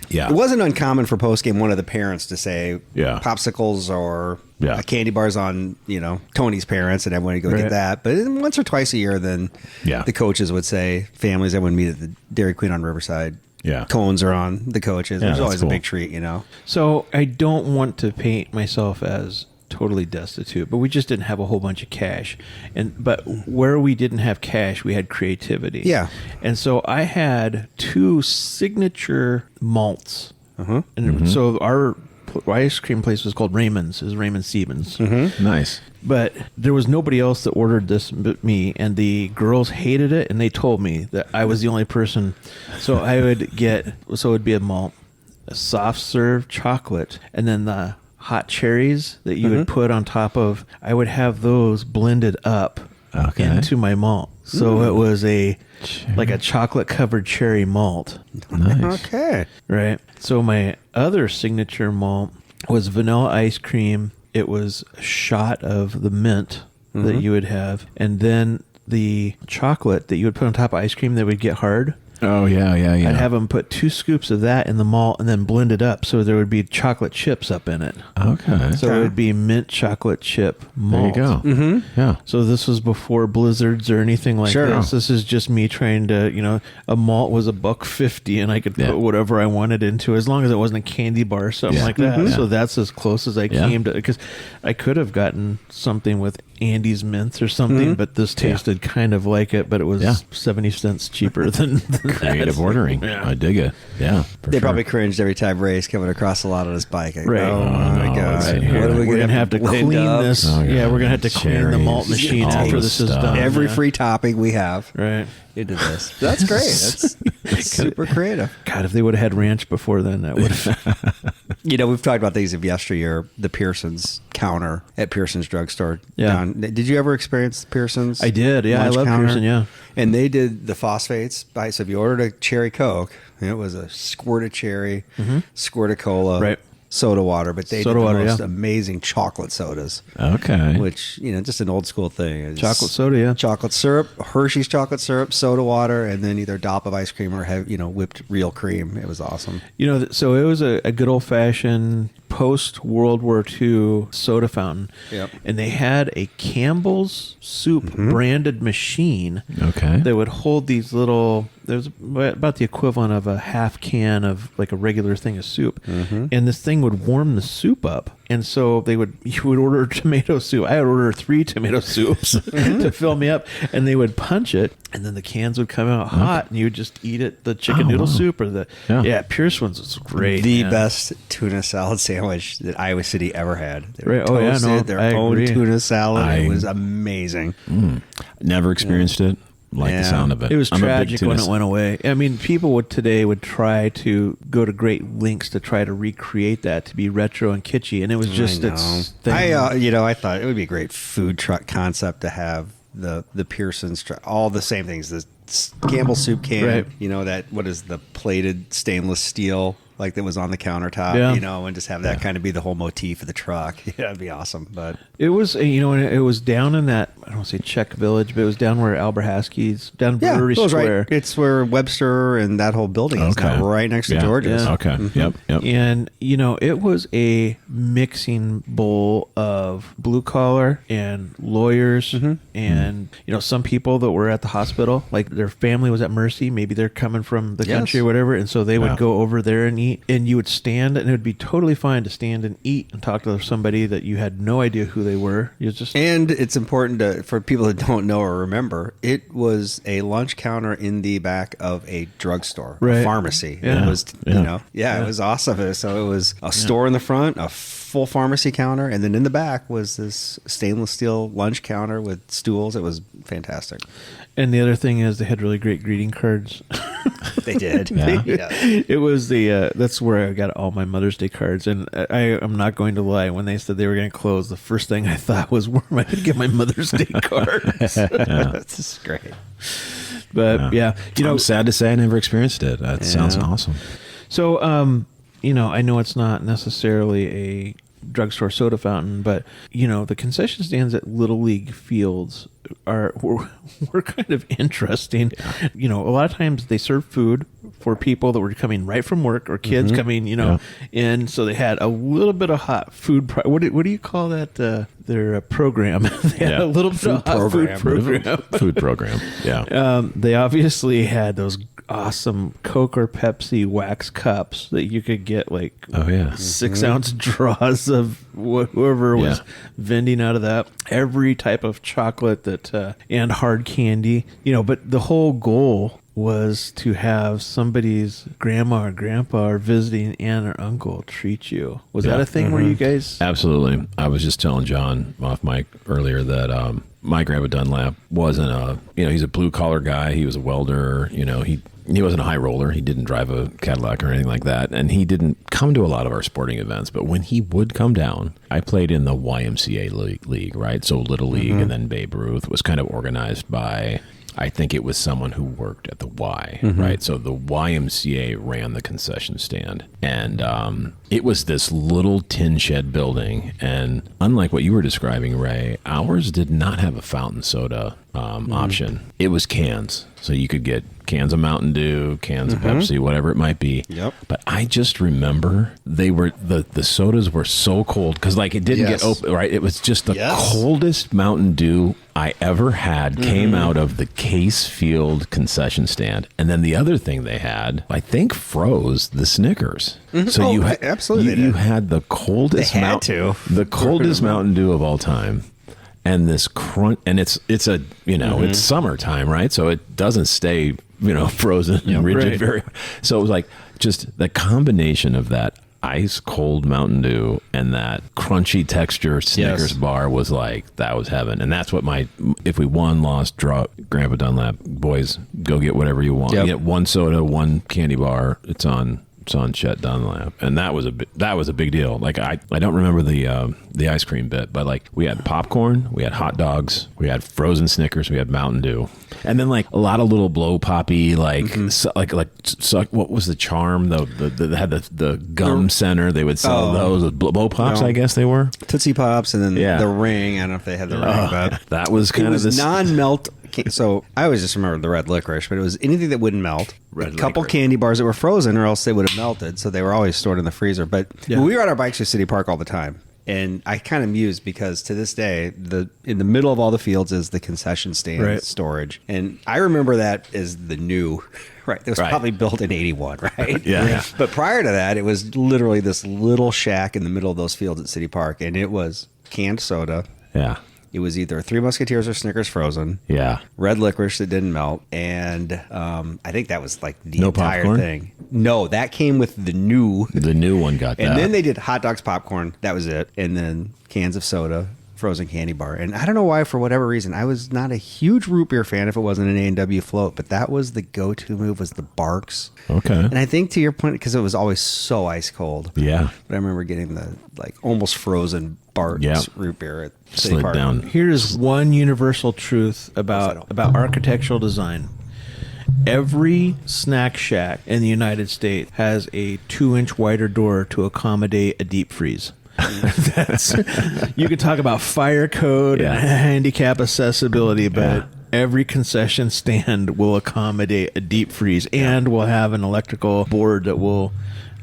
Yeah. It wasn't uncommon for postgame one of the parents to say popsicles or candy bars on, Tony's parents, and everyone would go get that. But once or twice a year, then the coaches would say, families, everyone meet at the Dairy Queen on Riverside. cones are on the coaches. Yeah, There's that's always cool. a big treat, you know. So I don't want to paint myself as totally destitute, but we just didn't have a whole bunch of cash. But where we didn't have cash, we had creativity. Yeah. And so I had 2 signature malts. And so our ice cream place was called Raymond's. It was Raymond Stevens. Nice. But there was nobody else that ordered this but me, and the girls hated it, and they told me that I was the only person. So I would get, so it would be a malt, a soft serve chocolate, and then the hot cherries that you would put on top of, I would have those blended up into my malt. So it was like a chocolate covered cherry malt. Nice. Okay. Right. So my other signature malt was vanilla ice cream. It was a shot of the mint that you would have, and then the chocolate that you would put on top of ice cream that would get hard. Oh, yeah. I'd have them put 2 scoops of that in the malt and then blend it up so there would be chocolate chips up in it. Okay. So it would be mint chocolate chip malt. There you go. Yeah. So this was before blizzards or anything like Sure. this. This is just me trying to, a malt was $1.50 and I could put whatever I wanted into, as long as it wasn't a candy bar or something like that. So that's as close as I came to, because I could have gotten something with Andy's mints or something, but this tasted kind of like it, but it was 70 cents cheaper than Creative ordering. I dig it. Yeah. They probably cringed every time Ray's coming across a lot on his bike. Like, Right. Oh, my no, God. right. What are we we're gonna have to blend clean up? this. Oh, yeah, yeah. we're gonna have to clean the malt Cherries, machine all after the this is stuff. done. Every Yeah. free topping we have Right. into this. That's great. That's super creative. God, if they would have had ranch before then, that would have. We've talked about things of yesteryear. The Pearson's counter at Pearson's drugstore. Yeah. Did you ever experience Pearson's? I did. Yeah, I lunch love counter? Pearson. Yeah. And they did the phosphates. So if you ordered a cherry Coke, it was a squirt of cherry, squirt of cola, Right. soda water. But they Soda did the water, most yeah. amazing chocolate sodas, Okay. which, just an old school thing. It's Chocolate soda, yeah. chocolate syrup, Hershey's chocolate syrup, soda water, and then either a dollop of ice cream or whipped real cream. It was awesome. So it was a good old fashioned post World War II soda fountain. Yep. And they had a Campbell's soup branded machine Okay. that would hold these little, there's about the equivalent of a half can of like a regular thing of soup. And this thing would warm the soup up. And so you would order tomato soup. I would order 3 tomato soups to fill me up, and they would punch it, and then the cans would come out hot, and you would just eat it, the chicken noodle soup or the Pearson's was great. The man. best tuna salad sandwich that Iowa City ever had. They Right. Oh, yeah, toasted no, their I own agree. tuna salad. I- It was amazing. Never experienced it. Like the sound of it. It was I'm a big tragic when tuna it went away. I mean, people today would try to go to great lengths to try to recreate that to be retro and kitschy, and it was just I its know. thing. I thought it would be a great food truck concept to have the Pearson's all the same things. The Campbell soup can, Right. that what is the plated stainless steel like that was on the countertop, Yeah. and just have that kind of be the whole motif of the truck. Yeah, that'd be awesome. But It was, and it was down in that, I don't want to say Czech Village, but it was down where Albert Haskey's, down Brewery those Square. right. It's where Webster and that whole building is now, right next to George's. Yeah. Okay. Yep. And, it was a mixing bowl of blue collar and lawyers and, some people that were at the hospital, like their family was at Mercy. Maybe they're coming from the country or whatever. And so they would go over there and eat. And you would stand, and it would be totally fine to stand and eat and talk to somebody that you had no idea who they were. You just And it's important for people that don't know or remember, it was a lunch counter in the back of a drugstore, a pharmacy. Yeah. It was, it was awesome. So it was a store in the front, a full pharmacy counter, and then in the back was this stainless steel lunch counter with stools. It was fantastic. And the other thing is they had really great greeting cards. They did. Yeah. It was that's where I got all my Mother's Day cards. And I'm not going to lie. When they said they were going to close, the first thing I thought was, where am I going to get my Mother's Day cards? That's just great. But I'm sad to say I never experienced it. That sounds awesome. So, I know it's not necessarily a drugstore soda fountain, but the concession stands at Little League fields were kind of interesting. A lot of times they serve food for people that were coming right from work or kids coming, in. So they had a little bit of hot food. What do you call that? Their program. They had a little bit of hot food program. Food program. Yeah. They obviously had those awesome Coke or Pepsi wax cups that you could get like 6-ounce draws of whoever was vending out of that. Every type of chocolate that and hard candy, but the whole goal was to have somebody's grandma or grandpa or visiting aunt or uncle treat you. Was that a thing where you guys... Absolutely. I was just telling John off mic earlier that my Grandpa Dunlap wasn't he's a blue collar guy. He was a welder. He wasn't a high roller. He didn't drive a Cadillac or anything like that. And he didn't come to a lot of our sporting events. But when he would come down, I played in the YMCA league, right? So Little League and then Babe Ruth was kind of organized by... I think it was someone who worked at the Y, right? So the YMCA ran the concession stand. And it was this little tin shed building. And unlike what you were describing, Ray, ours did not have a fountain soda option. It was cans. So you could get cans of Mountain Dew, cans of Pepsi, whatever it might be. Yep. But I just remember they were the sodas were so cold because it didn't get open, right? It was just the coldest Mountain Dew I ever had came out of the Case Field concession stand. And then the other thing they had, I think, froze the Snickers. So absolutely you had the coldest the coldest Mountain Dew of all time. And this crunch, and it's it's summertime, right? So it doesn't stay, frozen and rigid very. So it was like just the combination of that ice cold Mountain Dew and that crunchy texture Snickers bar was like, that was heaven. And that's what if we won, lost, draw, Grandpa Dunlap, boys, go get whatever you want. You get one soda, one candy bar. It's on Chet Dunlap, and that was a big deal. Like I don't remember the ice cream bit, but like we had popcorn, we had hot dogs, we had frozen Snickers, we had Mountain Dew, and then like a lot of little blow poppy what was the charm? They had the gum center. They would sell those blow pops. I guess they were Tootsie Pops, and then the ring. I don't know if they had the ring, but that was kind of this non-melt. So I always just remember the red licorice, but it was anything that wouldn't melt. A couple candy bars that were frozen, or else they would have melted. So they were always stored in the freezer. But we ride our bikes through City Park all the time. And I kind of mused because to this day, in the middle of all the fields is the concession stand storage. And I remember that as the new, right? It was probably built in 81, right? Yeah. But prior to that, it was literally this little shack in the middle of those fields at City Park. And it was canned soda. Yeah. It was either Three Musketeers or Snickers frozen. Yeah. Red licorice that didn't melt. And I think that was like the entire popcorn? thing. No, that came with the new. The new one got that. And then they did hot dogs, popcorn. That was it. And then cans of soda, frozen candy bar. And I don't know why, for whatever reason, I was not a huge root beer fan if it wasn't an A&W float. But that was the go-to move, was the Barks. Okay. And I think to your point, because it was always so ice cold. Yeah. But I remember getting the almost frozen Barks root beer at City Slid Park. down. Here's one universal truth about architectural design. Every snack shack in the United States has a 2-inch wider door to accommodate a deep freeze. You can talk about fire code and handicap accessibility, but every concession stand will accommodate a deep freeze and will have an electrical board that will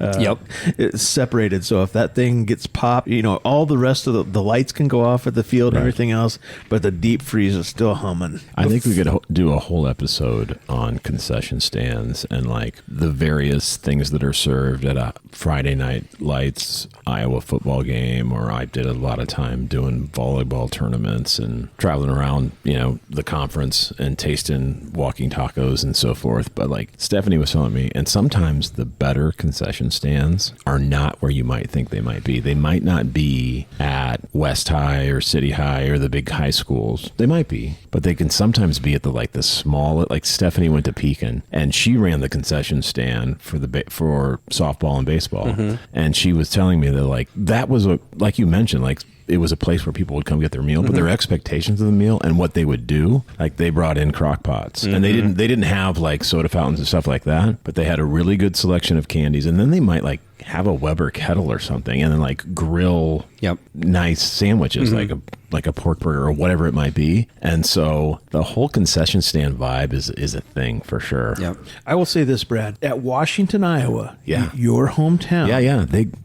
it's separated. So if that thing gets popped, all the rest of the lights can go off at the field and everything else, but the deep freeze is still humming. I think we could do a whole episode on concession stands and like the various things that are served at a Friday night lights Iowa football game, or I did a lot of time doing volleyball tournaments and traveling around, the conference and tasting walking tacos and so forth. But like Stephanie was telling me, and sometimes the better concession stands are not where you might think they might be. They might not be at West High or City High or the big high schools. They might be, but they can sometimes be at the small. Like Stephanie went to Pekin and she ran the concession stand for for softball and baseball, and she was telling me that that was like you mentioned, it was a place where people would come get their meal, but their expectations of the meal and what they would do, they brought in crock pots, and they didn't have soda fountains and stuff like that, but they had a really good selection of candies, and then they might have a Weber kettle or something, and then grill nice sandwiches, like a pork burger or whatever it might be. And so the whole concession stand vibe is a thing for sure. Yep. I will say this, Brad, at Washington, Iowa, your hometown,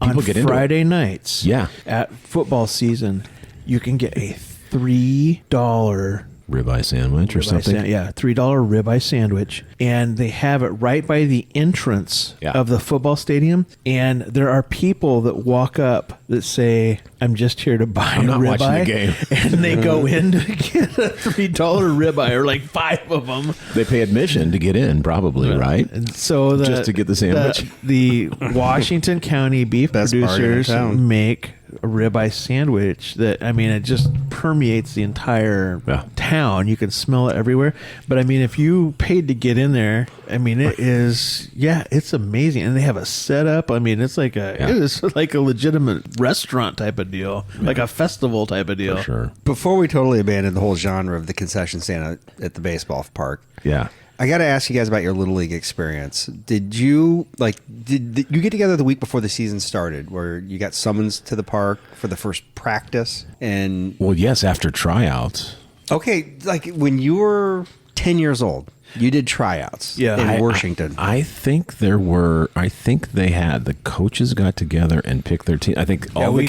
people get into Friday nights, at football season, you can get a $3 ribeye sandwich or something. $3 ribeye sandwich, and they have it right by the entrance of the football stadium. And there are people that walk up that say, "I'm just here to buy a ribeye." Watching the game. And they go in to get a $3 ribeye, or like 5 of them. They pay admission to get in, probably, right? And so just to get the sandwich. The Washington County beef Best bargain in producers town. make a ribeye sandwich that, I mean, it just permeates the entire town. You can smell it everywhere. But I mean, if you paid to get in there, I mean, it is, it's amazing. And they have a setup. I mean, it's like it is like a legitimate restaurant type of deal, like a festival type of deal. For sure. Before we totally abandon the whole genre of the concession stand at the baseball park, Yeah. I got to ask you guys about your Little League experience. Did you you get together the week before the season started, where you got summons to the park for the first practice? And Well, yes, after tryouts. okay, like when you were 10 years old, you did tryouts in Washington. I think they had the coaches got together and picked their team. I think all the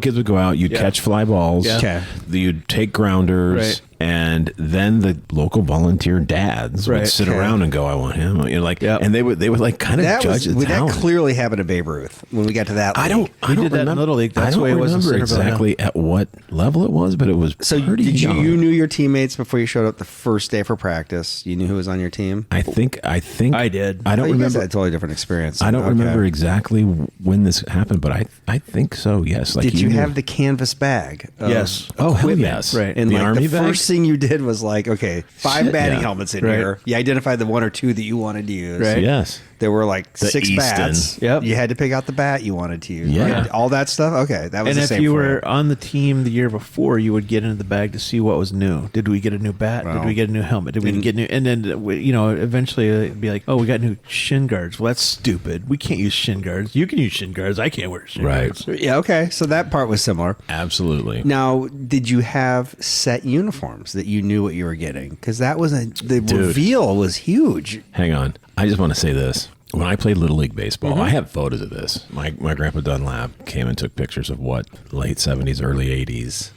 kids would go out. You'd catch fly balls. Yeah. Okay. You'd take grounders. Right. And then the local volunteer dads would sit around and go, "I want him." You know, like, and they would like kind of judge the talent. That clearly happened to Babe Ruth when we got to that. I don't did that in Little League. That's why it wasn't remember Centerville, exactly at what level it was, but it was So pretty young. you knew your teammates before you showed up the first day for practice? You knew who was on your team? I think I did. I don't You guys remember. had a totally different experience. I don't Okay. remember exactly when this happened, but I think so. Yes. Like Did you knew. have the canvas bag? Of Yes. Oh, hell equipment? yes. Right. And The like Army the bag? first thing you did was like, okay, 5 Shit, batting yeah. helmets in Right. here. You identified the 1 or 2 that you wanted to use. Right. Yes. There were like The 6 Easton. bats. Yep. You had to pick out the bat you wanted to use. Yeah. Right? All that stuff. Okay, that was And the if same you for were on the team the year before, you would get into the bag to see what was new. Did we get a new bat? Wow. Did we get a new helmet? Did we get new? And then eventually it'd be like, oh, we got new shin guards. Well, that's stupid. We can't use shin guards. You can use shin guards. I can't wear shin Right. guards. Yeah. Okay. So that part was similar. Absolutely. Now, did you have set uniforms that you knew what you were getting? Because that was the reveal was huge. Hang on. I just want to say this. When I played Little League Baseball, I have photos of this. My grandpa Dunlap came and took pictures of what late 70s, early 80s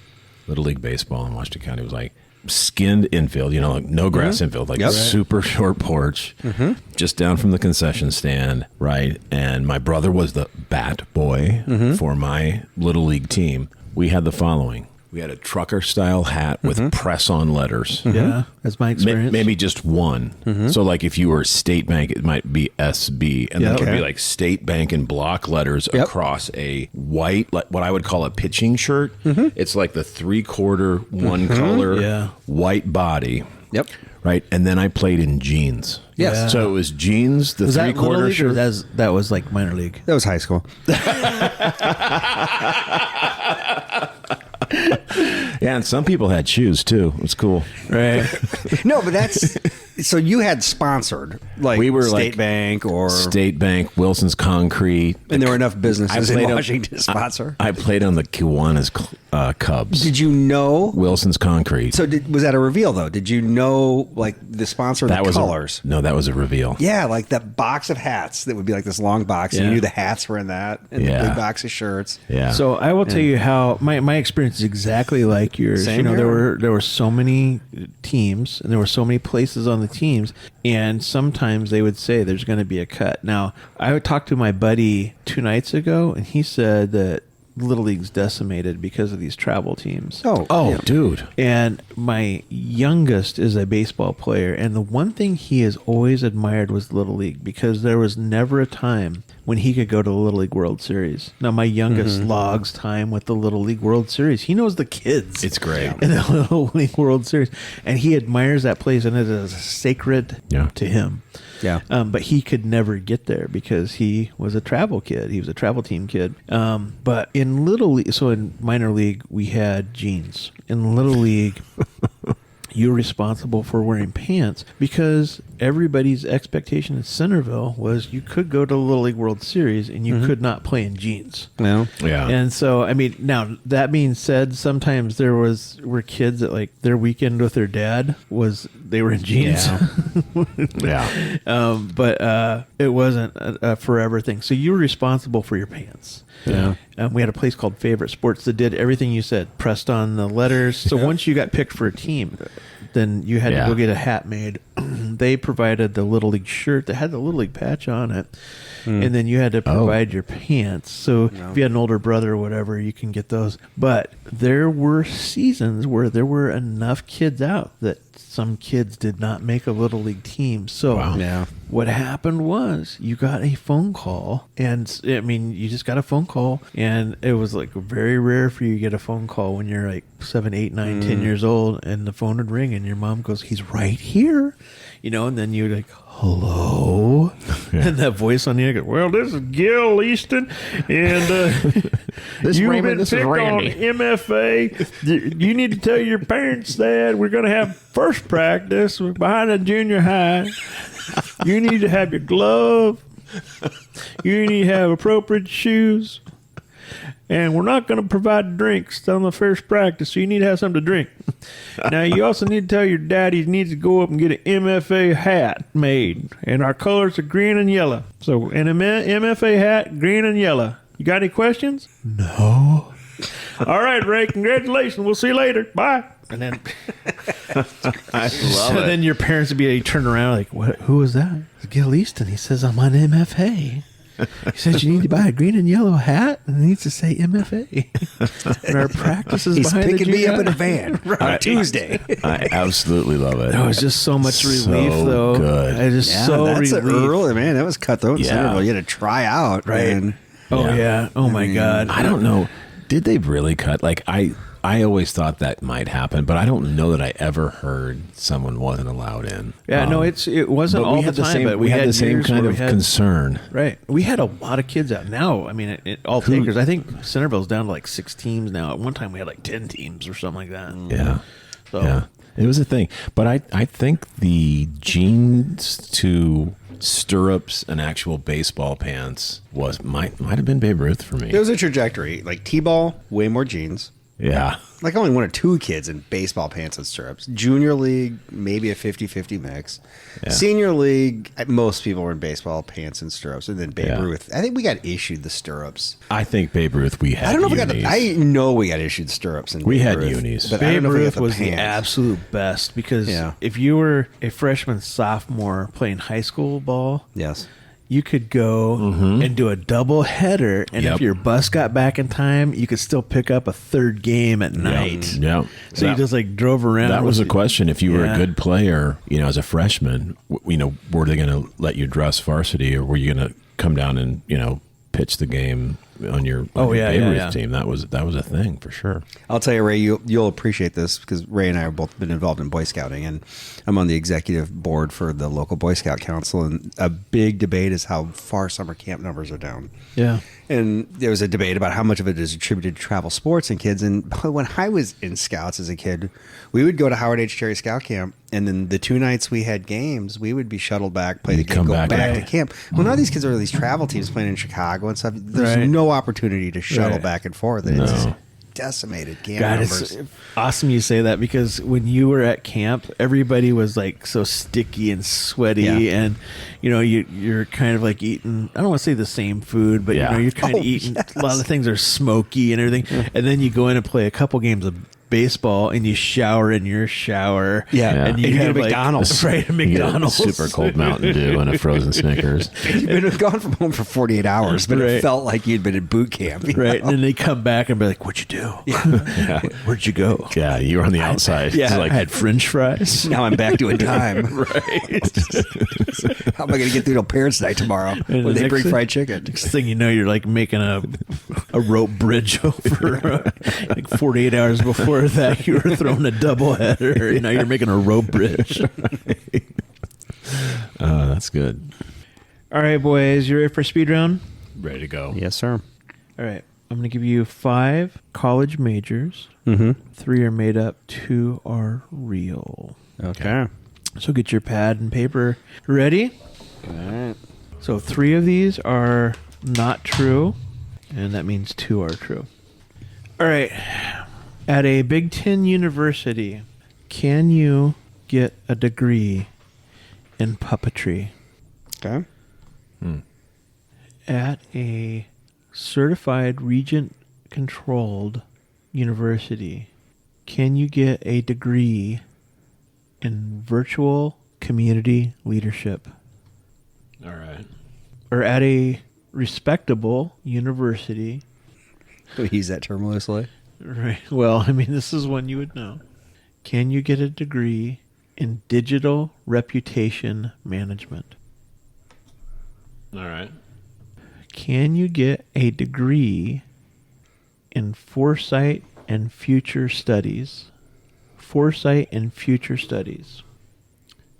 Little League Baseball in Washington County was like. Skinned infield, like no grass infield, like super short porch, just down from the concession stand, right? And my brother was the bat boy for my Little League team. We had the following. We had a trucker-style hat with press-on letters. Yeah, that's my experience. Maybe just one. So, like, if you were State Bank, it might be SB. And then it would be, like, State Bank in block letters across a white, like what I would call a pitching shirt. It's like the 3/4, one color, white body. Yep. Right? And then I played in jeans. Yes. Yeah. So it was jeans, the was that Little 3/4 League or shirt. that was like minor league? That was high school. Yeah, and some people had shoes, too. It was cool. Right. No, but that's so you had sponsored like We were State like Bank or State Bank, Wilson's Concrete. and there were enough businesses in played on- Washington to sponsor. I played on the Kiwanis Cubs. Did you know? Wilson's Concrete. So was that a reveal though? Did you know like the sponsor, that the was colors? no, that was a reveal. Yeah, like that box of hats that would be like this long box. And Yeah. you knew the hats were in that, and the big box of shirts. Yeah. So I will tell you how my experience is exactly like yours. Same here. There were so many teams and there were so many places on the teams, and sometimes they would say there's going to be a cut. Now I would talk to my buddy 2 nights ago, and he said that Little League's decimated because of these travel teams. oh, dude. And my youngest is a baseball player, and the one thing he has always admired was Little League, because there was never a time when he could go to the Little League World Series. Now, my youngest logs time with the Little League World Series. He knows the kids. It's great. In the Little League World Series. And he admires that place, and it is sacred to him. Yeah. But he could never get there because he was a travel kid. He was a travel team kid. But in Little League, so in minor league, we had jeans. In Little League, you're responsible for wearing pants because everybody's expectation in Centerville was you could go to the Little League World Series and you could not play in jeans. No. Yeah. And so, I mean, now that being said, sometimes were kids that like their weekend with their dad was they were in jeans. Yeah. But it wasn't a forever thing. So you were responsible for your pants. Yeah. We had a place called Favorite Sports that did everything you said, pressed on the letters. So once you got picked for a team, then you had to go get a hat made. They provided the Little League shirt that had the Little League patch on it. And then you had to provide your pants. So if you had an older brother or whatever, you can get those. But there were seasons where there were enough kids out that some kids did not make a Little League team. So what happened was you got a phone call. And, I mean, you just got a phone call. And it was like very rare for you to get a phone call when you're like 7, 8, 9, 10 years old. And the phone would ring and your mom goes, he's right here. You know, and then you're like, hello? And that voice on the other goes, well, this is Gil Easton, and you've been picked on MFA. You need to tell your parents that we're going to have first practice behind a junior high. You need to have your glove. You need to have appropriate shoes. And we're not going to provide drinks on the first practice, so you need to have something to drink. Now, you also need to tell your daddy he needs to go up and get an MFA hat made. And our colors are green and yellow. So, an MFA hat, green and yellow. You got any questions? No. All right, Ray, congratulations. We'll see you later. Bye. And then, then your parents would be turn around like, "What? Who is that?" It's Gil Easton. He says, I'm on MFA. He says you need to buy a green and yellow hat, and it needs to say MFA. And our practice is behind the He's picking me up in a van on Tuesday. I absolutely love it. That was just so much relief, though. Good. I just that's relief. early, man. That was cutthroat in Centerville. You had to try out, right? Man. Oh yeah. Oh my God. I don't know. Did they really cut? Like I always thought that might happen, but I don't know that I ever heard someone wasn't allowed in. Yeah, no, it wasn't all the time, but we had the same kind of concern. Right. We had a lot of kids out. Now, I mean, all takers. I think Centerville's down to like 6 teams now. At one time, we had like 10 teams or something like that. Yeah. So. Yeah. It was a thing. But I think the genes to stirrups and actual baseball pants might have been Babe Ruth for me. There was a trajectory. Like T-ball, way more jeans. Yeah. Like only 1 or 2 kids in baseball pants and stirrups. Junior league, maybe a 50-50 mix. Yeah. Senior league, most people were in baseball pants and stirrups. And then Babe Ruth. I think we got issued the stirrups. I think Babe Ruth, we had I don't know unis. if we got I know we got issued stirrups. We had unis. But Babe Ruth was the absolute best because if you were a freshman, sophomore playing high school ball, you could go and do a double header, and if your bus got back in time, you could still pick up a third game at night. Yeah. So you just like drove around. That was a question. If you were a good player, as a freshman, were they going to let you dress varsity, or were you going to come down and pitch the game on your Babe Ruth team? That was a thing for sure. I'll tell you, Ray, you'll appreciate this because Ray and I have both been involved in Boy Scouting, and I'm on the executive board for the local Boy Scout Council, and a big debate is how far summer camp numbers are down. Yeah. And there was a debate about how much of it is attributed to travel sports and kids. And when I was in Scouts as a kid, we would go to Howard H. Cherry Scout Camp, and then the 2 nights we had games, we would be shuttled back, play the game, go back to camp. Well, now these kids are these travel teams playing in Chicago and stuff. There's no opportunity to shuttle back and forth. And it's just decimated camp numbers. It's awesome you say that because when you were at camp, everybody was like so sticky and sweaty, and you're kind of like eating. I don't want to say the same food, but you're kind of eating. A lot of the things are smoky and everything, and then you go in and play a couple games of baseball and you shower in your shower, and you have like, McDonald's, right? A McDonald's, super cold Mountain Dew and a frozen Snickers. You've been gone from home for 48 hours, but it felt like you'd been in boot camp, right? And then they come back and be like, "What'd you do? Where'd you go? Yeah, you were on the outside. Yeah, like, I had French fries. Now I'm back doing time. Right? How am I going to get through to parents' night tomorrow when they bring fried chicken? Next thing you know, you're like making a rope bridge over like 48 hours before that you were throwing a double header. Now you're making a rope bridge. That's good. All right, boys, you ready for speed round? Ready to go. Yes, sir. All right, I'm going to give you 5 college majors. 3 are made up, 2 are real. Okay. So get your pad and paper ready. All right. So 3 of these are not true, and that means 2 are true. All right. At a Big Ten university, can you get a degree in puppetry? Okay. At a certified regent-controlled university, can you get a degree in virtual community leadership? All right. Or at a respectable university. We use that term loosely. Right. Well, I mean, this is one you would know. Can you get a degree in digital reputation management? All right. Can you get a degree in foresight and future studies? Foresight and future studies.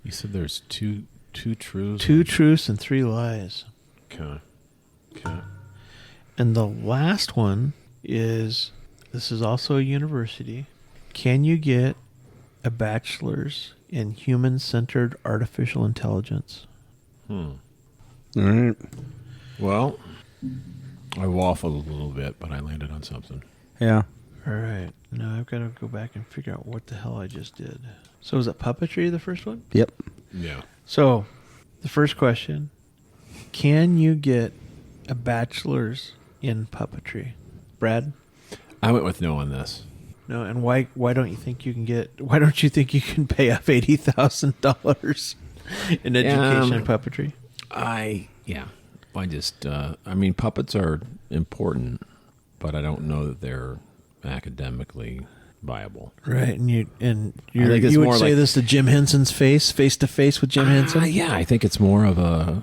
You said there's two truths? 2 truths and 3 lies. Okay. And the last one is, this is also a university. Can you get a bachelor's in human-centered artificial intelligence? All right. Well, I waffled a little bit, but I landed on something. Yeah. All right. Now I've got to go back and figure out what the hell I just did. So is it puppetry, the first one? Yep. Yeah. So the first question, can you get a bachelor's in puppetry? Brad? I went with no on this. No, and why don't you think you can pay off $80,000 in education in puppetry? I mean, puppets are important, but I don't know that they're academically viable. Right, and you it's would more say like- this to Jim Henson's face to face with Jim Henson? Yeah, I think it's more of a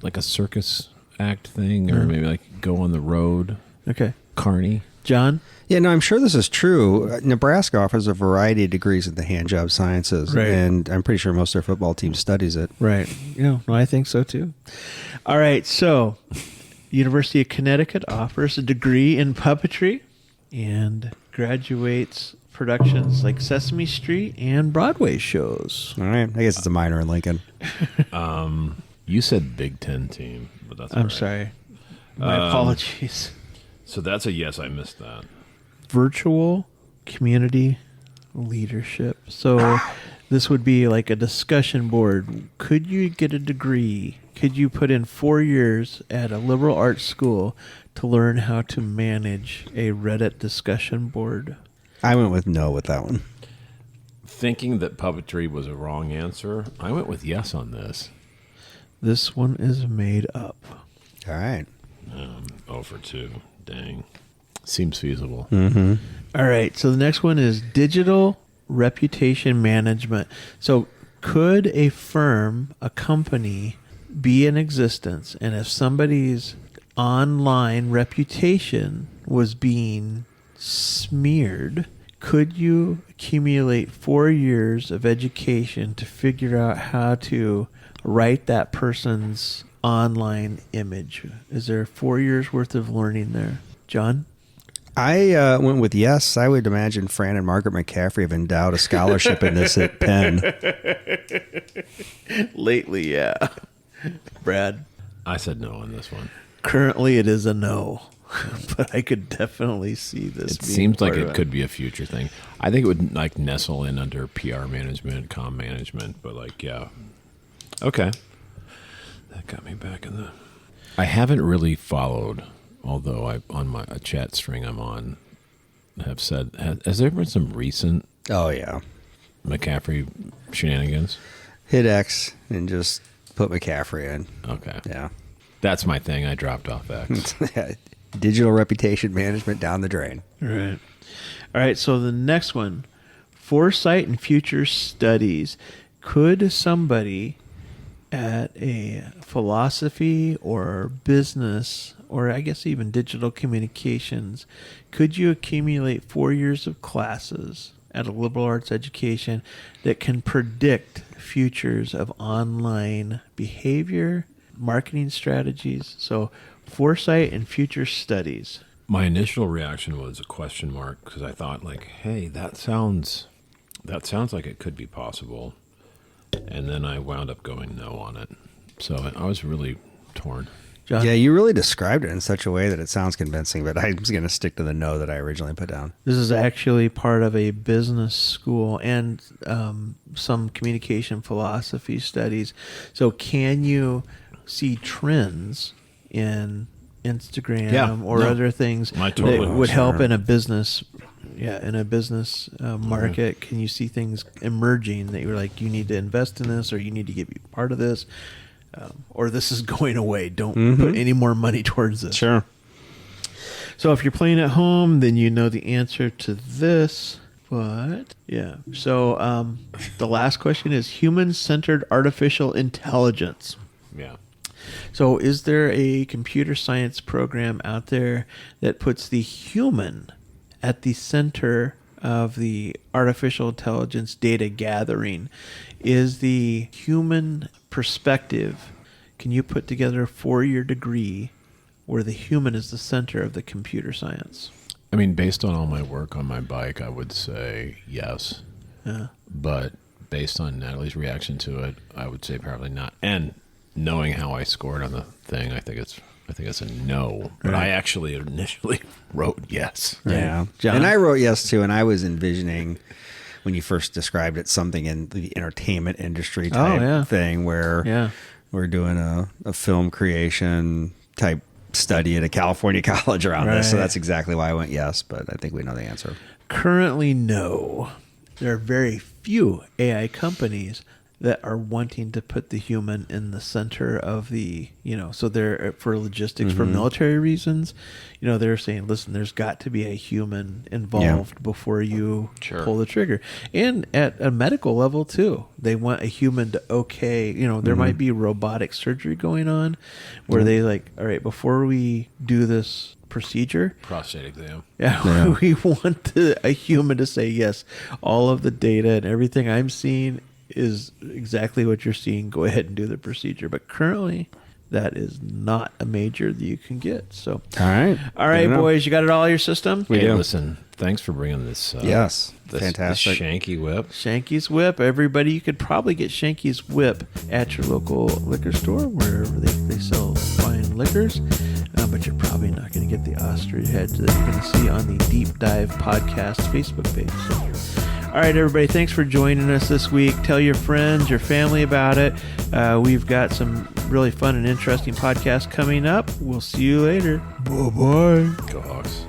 like a circus act thing, or maybe like go on the road, Okay. carny. John? Yeah, no, I'm sure this is true. Nebraska offers a variety of degrees in the hand job sciences, Right. and I'm pretty sure most of their football team studies it. Right. No, I think so too. All right, so University of Connecticut offers a degree in puppetry and graduates productions like Sesame Street and Broadway shows. All right. I guess it's a minor in Lincoln. You said Big Ten team, but that's all I'm right. sorry. My apologies. So that's a yes. I missed that. Virtual community leadership. So this would be like a discussion board. Could you get a degree? Could you put in 4 years at a liberal arts school to learn how to manage a Reddit discussion board? I went with no with that one. Thinking that puppetry was a wrong answer, I went with yes on this. This one is made up. All right. 0 for 2. Dang. Seems feasible. All right. So the next one is digital reputation management. So could a firm, a company, be in existence, and if somebody's online reputation was being smeared, could you accumulate 4 years of education to figure out how to write that person's online image? Is there 4 years worth of learning there? John? I went with yes. I would imagine Fran and Margaret McCaffrey have endowed a scholarship in this at Penn. Lately, yeah. Brad? I said no on this one. Currently, it is a no, but I could definitely see this. It being seems like part of it could be a future thing. I think it would like nestle in under PR management, comm management, but like, yeah. Okay. That got me back in the... I haven't really followed, although I on my a chat string I'm on have said, has there been some recent Oh, yeah. McCaffrey shenanigans? Hit X and just put McCaffrey in. Okay. Yeah. That's my thing. I dropped off X. Digital reputation management down the drain. Right. All right. So the next one, foresight and future studies. Could somebody at a philosophy or business, or I guess even digital communications, could you accumulate 4 years of classes at a liberal arts education that can predict futures of online behavior, marketing strategies? So foresight and future studies. My initial reaction was a question mark because I thought like, hey, that sounds like it could be possible. And then I wound up going no on it. So I was really torn. John? Yeah, you really described it in such a way that it sounds convincing, but I'm going to stick to the no that I originally put down. This is actually part of a business school and some communication philosophy studies. So can you see trends in Instagram or other things I totally that would help in a business in a business market, can you see things emerging that you're like, you need to invest in this, or you need to be part of this, or this is going away. Don't put any more money towards this. Sure. So if you're playing at home, then you know the answer to this. But yeah. So the last question is human-centered artificial intelligence. Yeah. So is there a computer science program out there that puts the human at the center of the artificial intelligence data gathering? Is the human perspective, can you put together a 4-year degree where the human is the center of the computer science? I mean, based on all my work on my bike, I would say yes. Yeah. But based on Natalie's reaction to it, I would say probably not. And knowing how I scored on the thing, I think it's a no. But I actually initially wrote yes. Yeah. John? And I wrote yes too, and I was envisioning when you first described it something in the entertainment industry type thing where we're doing a film creation type study at a California college around this. So that's exactly why I went yes, but I think we know the answer. Currently, no. There are very few AI companies that are wanting to put the human in the center of the, so they're for logistics, for military reasons, they're saying, listen, there's got to be a human involved before you pull the trigger. And at a medical level too, they want a human to there might be robotic surgery going on where they like, all right, before we do this procedure, prostate exam. Yeah. We want a human to say, yes, all of the data and everything I'm seeing is exactly what you're seeing. Go ahead and do the procedure. But currently, that is not a major that you can get. So, all right, boys, you got it all in your system? We do. Listen, thanks for bringing this. Yes, fantastic. This Shanky whip. Shanky's whip. Everybody, you could probably get Shanky's whip at your local liquor store, wherever they sell fine liquors. But you're probably not going to get the ostrich head that you're going to see on the Deep Dive Podcast Facebook page. So, all right, everybody, thanks for joining us this week. Tell your friends, your family about it. We've got some really fun and interesting podcasts coming up. We'll see you later. Bye-bye. Go Hawks.